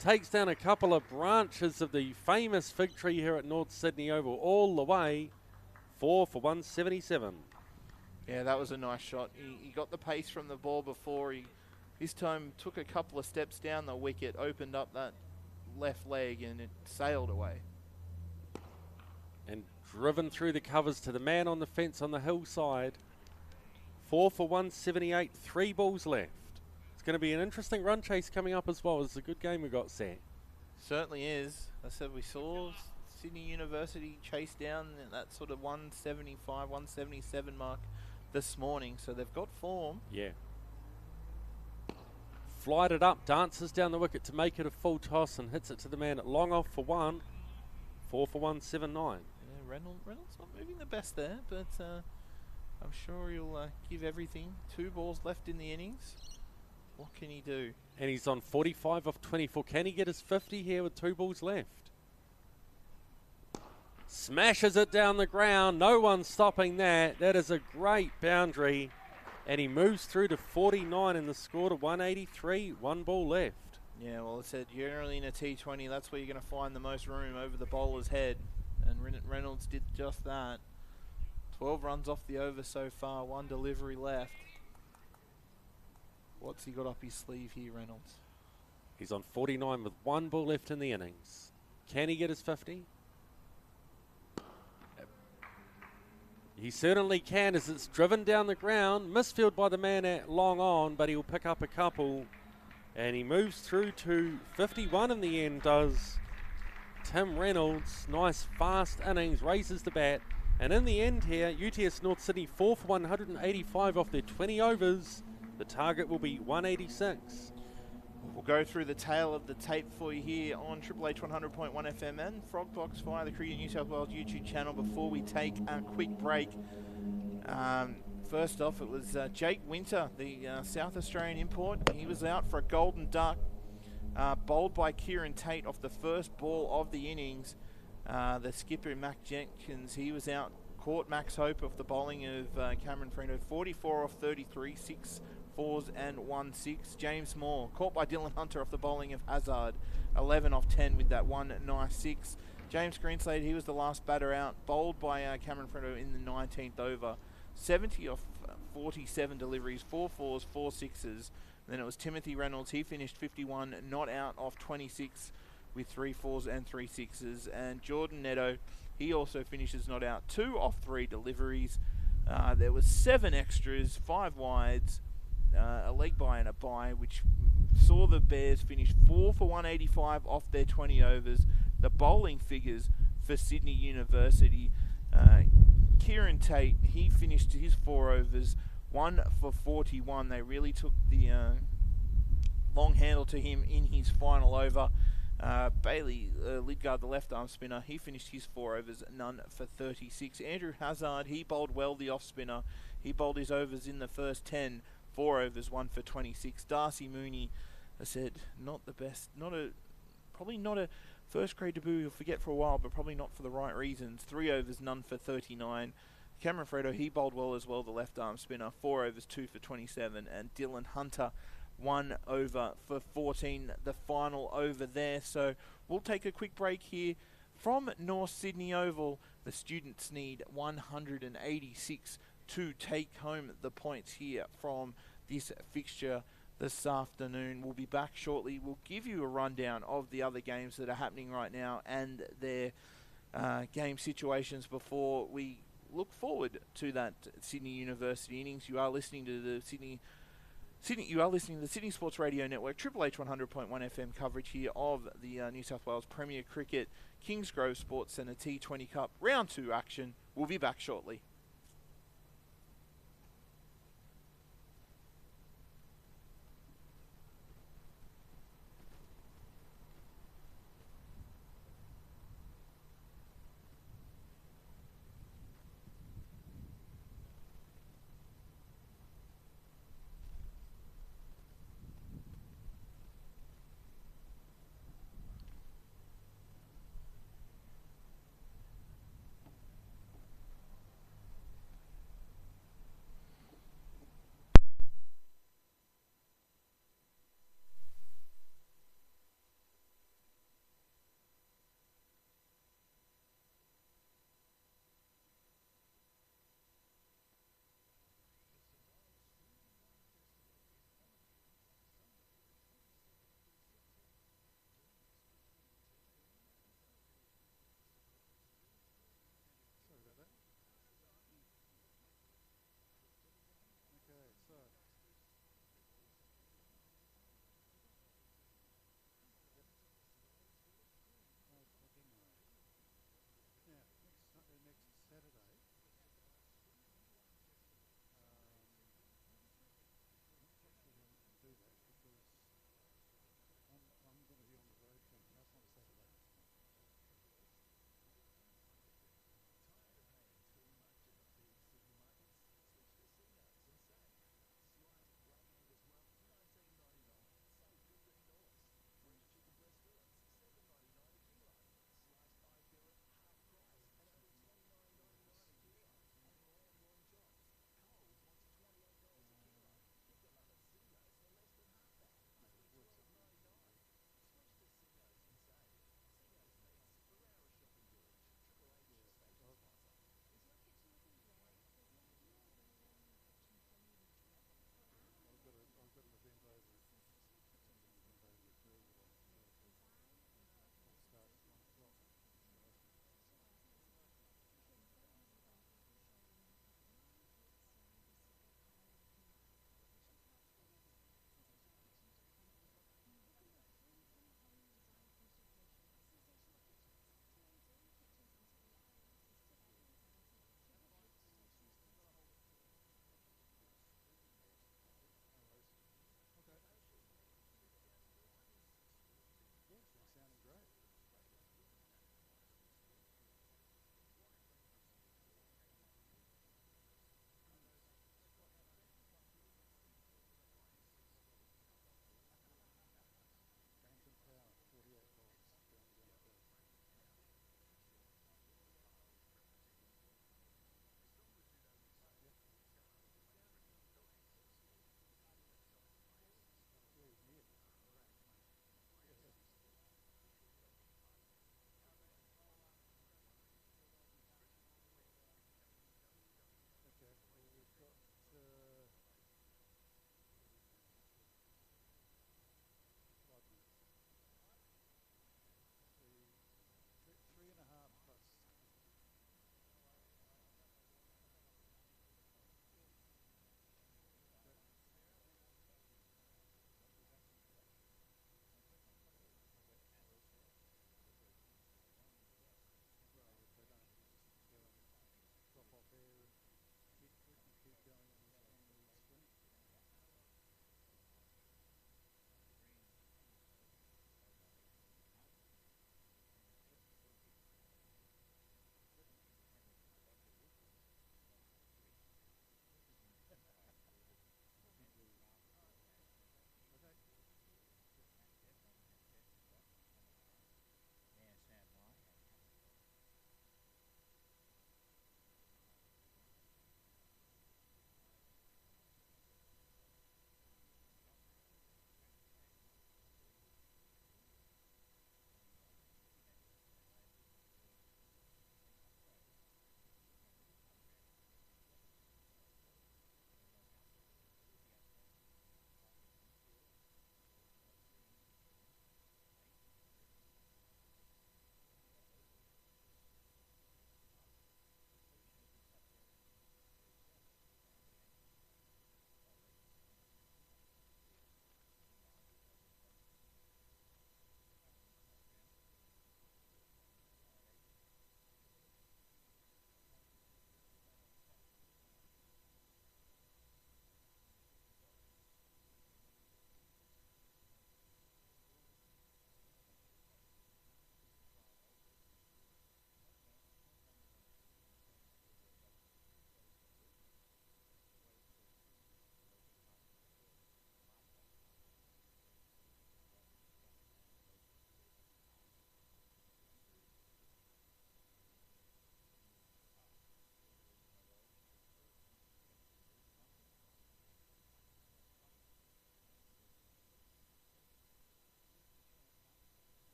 Takes down a couple of branches of the famous fig tree here at North Sydney Oval all the way. 4 for 177. Yeah, that was a nice shot. He got the pace from the ball before. He this time took a couple of steps down the wicket, opened up that left leg, and it sailed away. And driven through the covers to the man on the fence on the hillside. 4 for 178, 3 balls left. It's going to be an interesting run chase coming up as well. It's a good game we got set. Certainly is. I said we saw Sydney University chase down that sort of 175, 177 mark this morning, so they've got form. Yeah. Flied it up, dances down the wicket to make it a full toss and hits it to the man at long off for 1. 4 for 179. Yeah, Reynolds not moving the best there, but I'm sure he'll give everything. 2 balls left in the innings. What can he do? And he's on 45 off 24. Can he get his 50 here with 2 balls left? Smashes it down the ground. No one stopping that. That is a great boundary. And he moves through to 49 and the score to 183. 1 ball left. Yeah, well, I said generally in a T20, that's where you're going to find the most room over the bowler's head. And Reynolds did just that. 12 runs off the over so far. 1 delivery left. What's he got up his sleeve here, Reynolds? He's on 49 with 1 ball left in the innings. Can he get his 50? He certainly can as it's driven down the ground. Misfield by the man at long on, but he'll pick up a couple. And he moves through to 51 in the end, does Tim Reynolds. Nice fast innings, raises the bat. And in the end here, UTS North Sydney 4 for 185 off their 20 overs. The target will be 186. We'll go through the tail of the tape for you here on Triple H 100.1 FM and Frogbox via the Cricket New South Wales YouTube channel before we take a quick break. First off, it was Jake Winter, the South Australian import. He was out for a golden duck, bowled by Kieran Tate off the first ball of the innings. The skipper, Mac Jenkins, he was out, caught Max Hope off the bowling of Cameron Freno, 44 off 33, 6 4s and 1 6. James Moore caught by Dylan Hunter off the bowling of Hazard, 11 off 10 with that 1 nice 6. James Greenslade, he was the last batter out, bowled by Cameron Freno in the 19th over, 70 off 47 deliveries, 4 4s, 4 6s. And then it was Timothy Reynolds, he finished 51, not out off 26 with 3 4s and 3 6s. And Jordan Neto, he also finishes not out, 2 off 3 deliveries. There was 7 extras, 5 wides, a leg bye and a bye, which saw the Bears finish 4 for 185 off their 20 overs. The bowling figures for Sydney University. Kieran Tate, he finished his 4 overs, 1 for 41. They really took the long handle to him in his final over. Bailey Lidgard, the left arm spinner, he finished his 4 overs, none for 36. Andrew Hazard, he bowled well, the off spinner. He bowled his overs in the first 10, 4 overs, 1 for 26. Darcy Mooney, I said, not the best, probably not a first grade debut you'll forget for a while, but probably not for the right reasons. 3 overs, none for 39. Cameron Fredo, he bowled well as well, the left arm spinner, 4 overs, 2 for 27. And Dylan Hunter, 1 over for 14, the final over there. So we'll take a quick break here from North Sydney Oval. The Students need 186 to take home the points here from this fixture this afternoon. We'll be back shortly. We'll give you a rundown of the other games that are happening right now and their game situations before we look forward to that Sydney University innings. You are listening to the Sydney Sports Radio Network, Triple H 100.1 FM coverage here of the New South Wales Premier Cricket Kingsgrove Sports Centre T20 Cup Round 2 action. We'll be back shortly.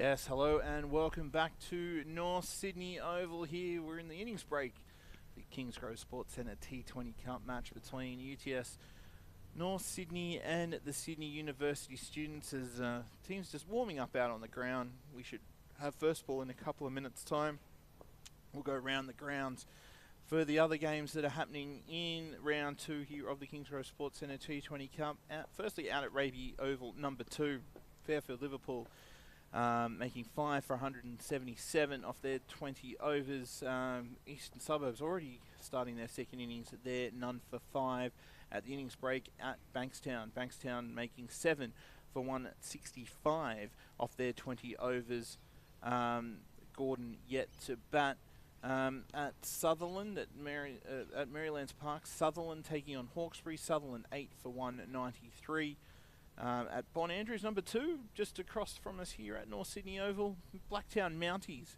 Yes, hello and welcome back to North Sydney Oval here. We're in the innings break. The Kingsgrove Sports Centre T20 Cup match between UTS North Sydney and the Sydney University students as teams just warming up out on the ground. We should have first ball in a couple of minutes' time. We'll go around the grounds for the other games that are happening in round 2 here of the Kingsgrove Sports Centre T20 Cup. Firstly out at Raby Oval, number 2, Fairfield Liverpool. Making 5 for 177 off their 20 overs. Eastern Suburbs already starting their second innings. They're none for 5 at the innings break at Bankstown. Bankstown making 7 for 165 off their 20 overs. Gordon yet to bat. At Sutherland at Marylands Park. Sutherland taking on Hawkesbury. Sutherland 8 for 193. At Bon Andrews, number 2, just across from us here at North Sydney Oval, Blacktown Mounties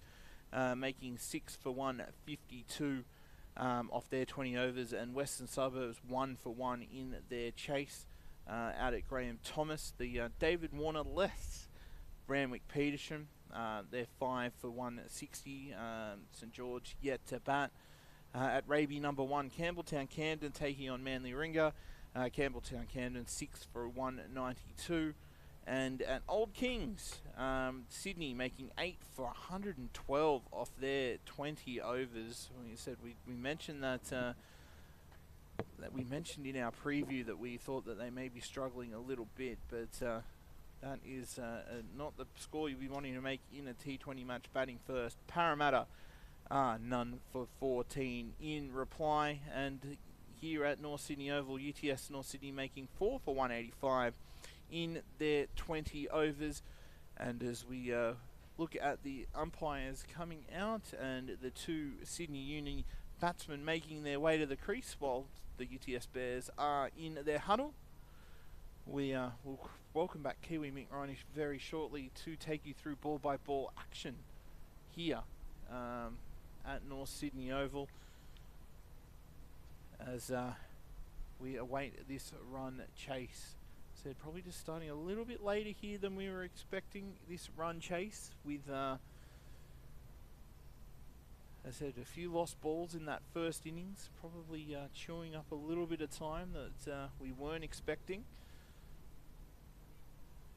making 6 for 152 off their 20 overs, and Western Suburbs 1 for 1 in their chase. Out at Graham Thomas, the David Warner less Randwick Petersham, they're 5 for 160. St George yet to bat. At Raby, number 1, Campbelltown Camden taking on Manly Ringa. Campbelltown Camden 6 for 192, and at Old Kings, Sydney making 8 for 112 off their 20 overs. We said we mentioned that we mentioned in our preview that we thought that they may be struggling a little bit, but that is not the score you'll be wanting to make in a T20 match. Batting first, Parramatta none for 14 in reply, and here at North Sydney Oval, UTS North Sydney making 4 for 185 in their 20 overs. And as we look at the umpires coming out and the 2 Sydney Uni batsmen making their way to the crease while the UTS Bears are in their huddle, we will welcome back Kiwi Mick Reinish very shortly to take you through ball-by-ball action here at North Sydney Oval, as we await this run chase. Said probably just starting a little bit later here than we were expecting this run chase, with I said a few lost balls in that first innings, probably chewing up a little bit of time that we weren't expecting.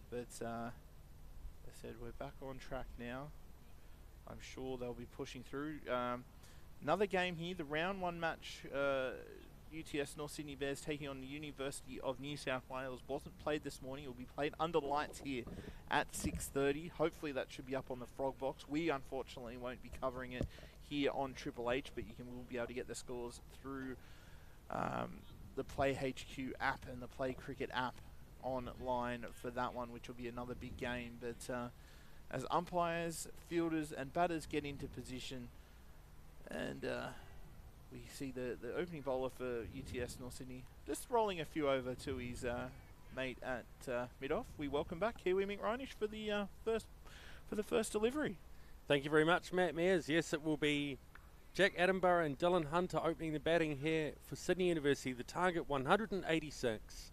But I said we're back on track now. I'm sure they'll be pushing through. Another game here, the round 1 match, UTS North Sydney Bears taking on the University of New South Wales. Wasn't played this morning. It will be played under lights here at 6:30. Hopefully that should be up on the Frog Box. We unfortunately won't be covering it here on Triple H, but we'll be able to get the scores through the Play HQ app and the Play Cricket app online for that one, which will be another big game. But as umpires, fielders and batters get into position, and we see the opening bowler for UTS North Sydney just rolling a few over to his mate at mid-off. We welcome back Kiwi Mick Reinish for the first delivery. Thank you very much, Matt Mears. Yes, it will be Jack Attenborough and Dylan Hunter opening the batting here for Sydney University. The target 186.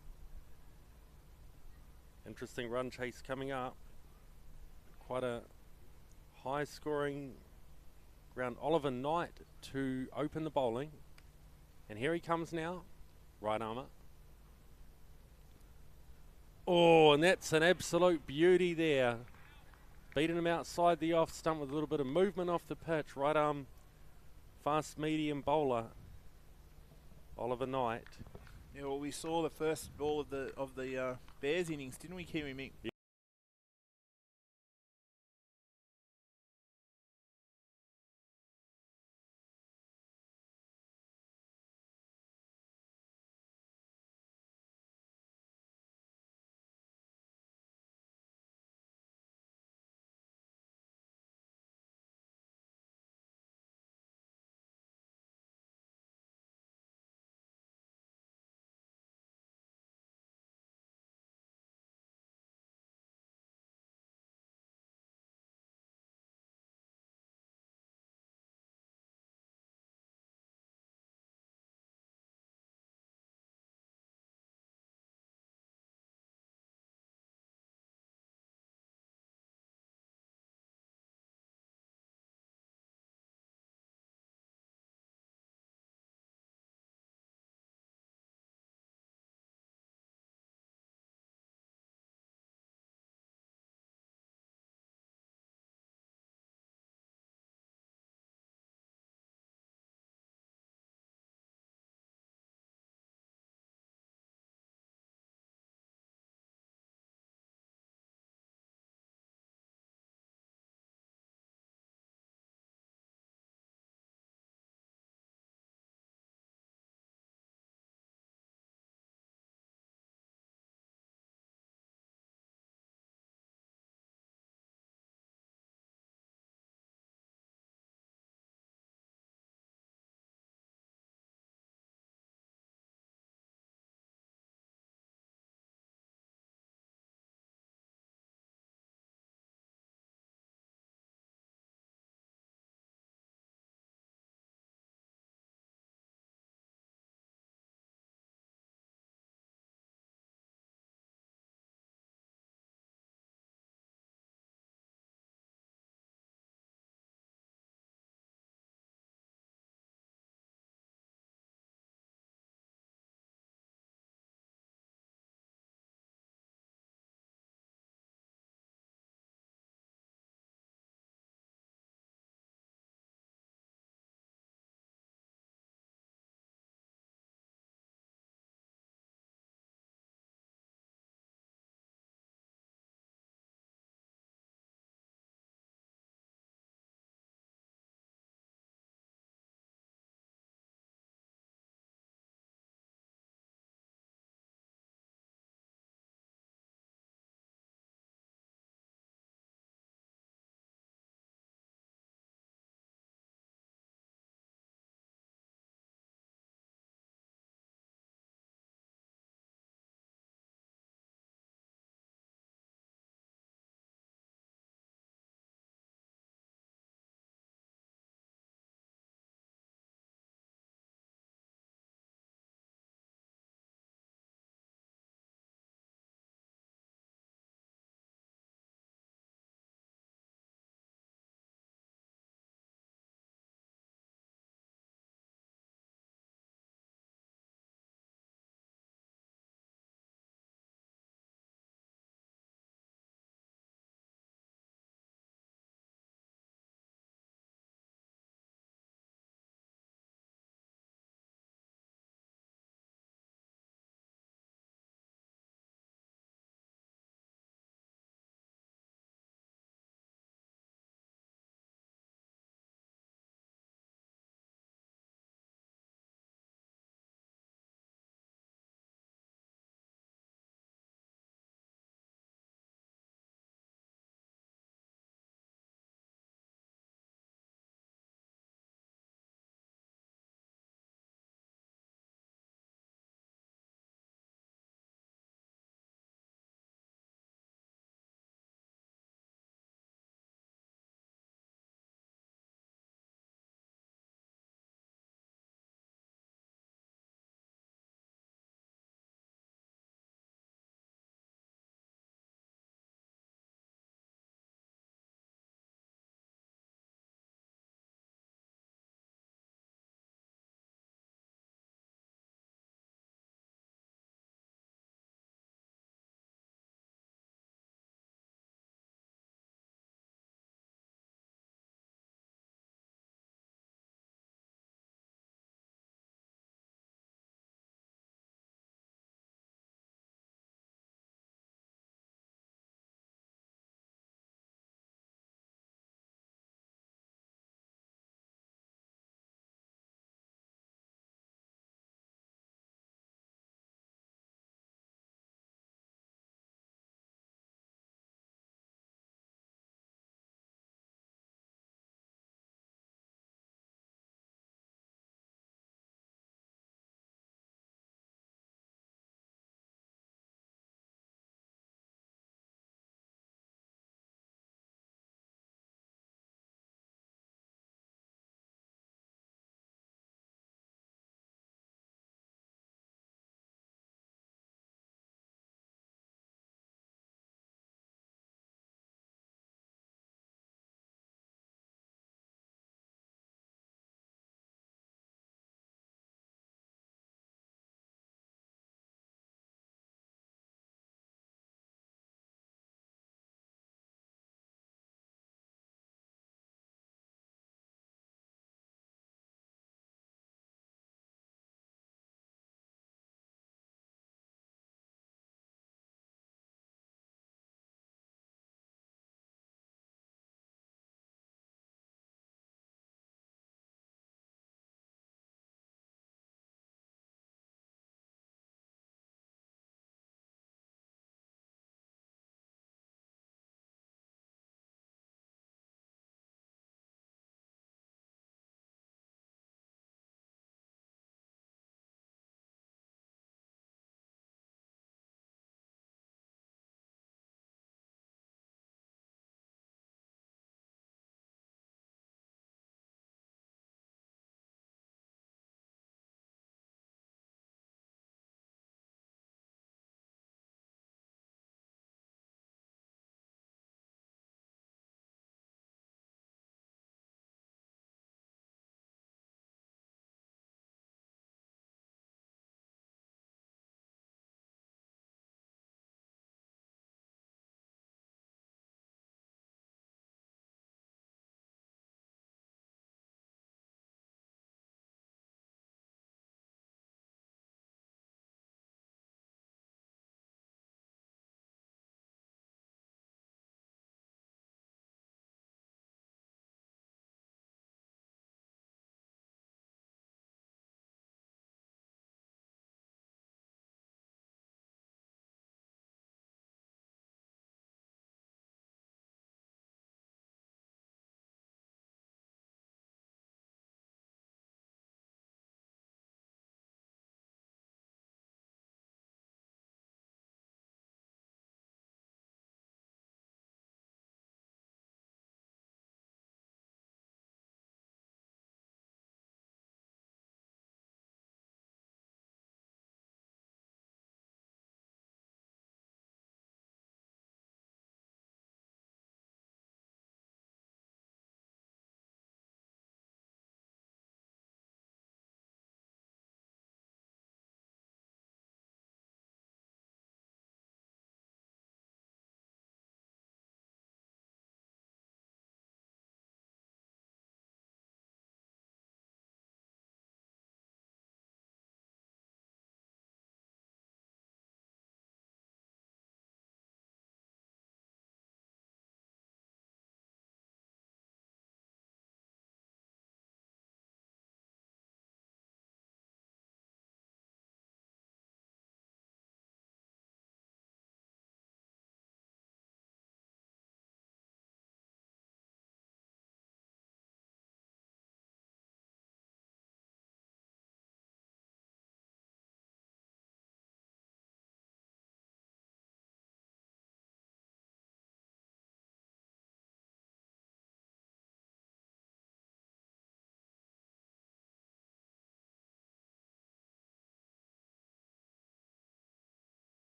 Interesting run chase coming up. Quite a high-scoring round. Oliver Knight to open the bowling, and here he comes now, right armour. Oh, and that's an absolute beauty there, beating him outside the off stump with a little bit of movement off the pitch. Right arm fast medium bowler Oliver Knight. Yeah, well, we saw the first ball of the Bears innings, didn't we, Kiwi Mick?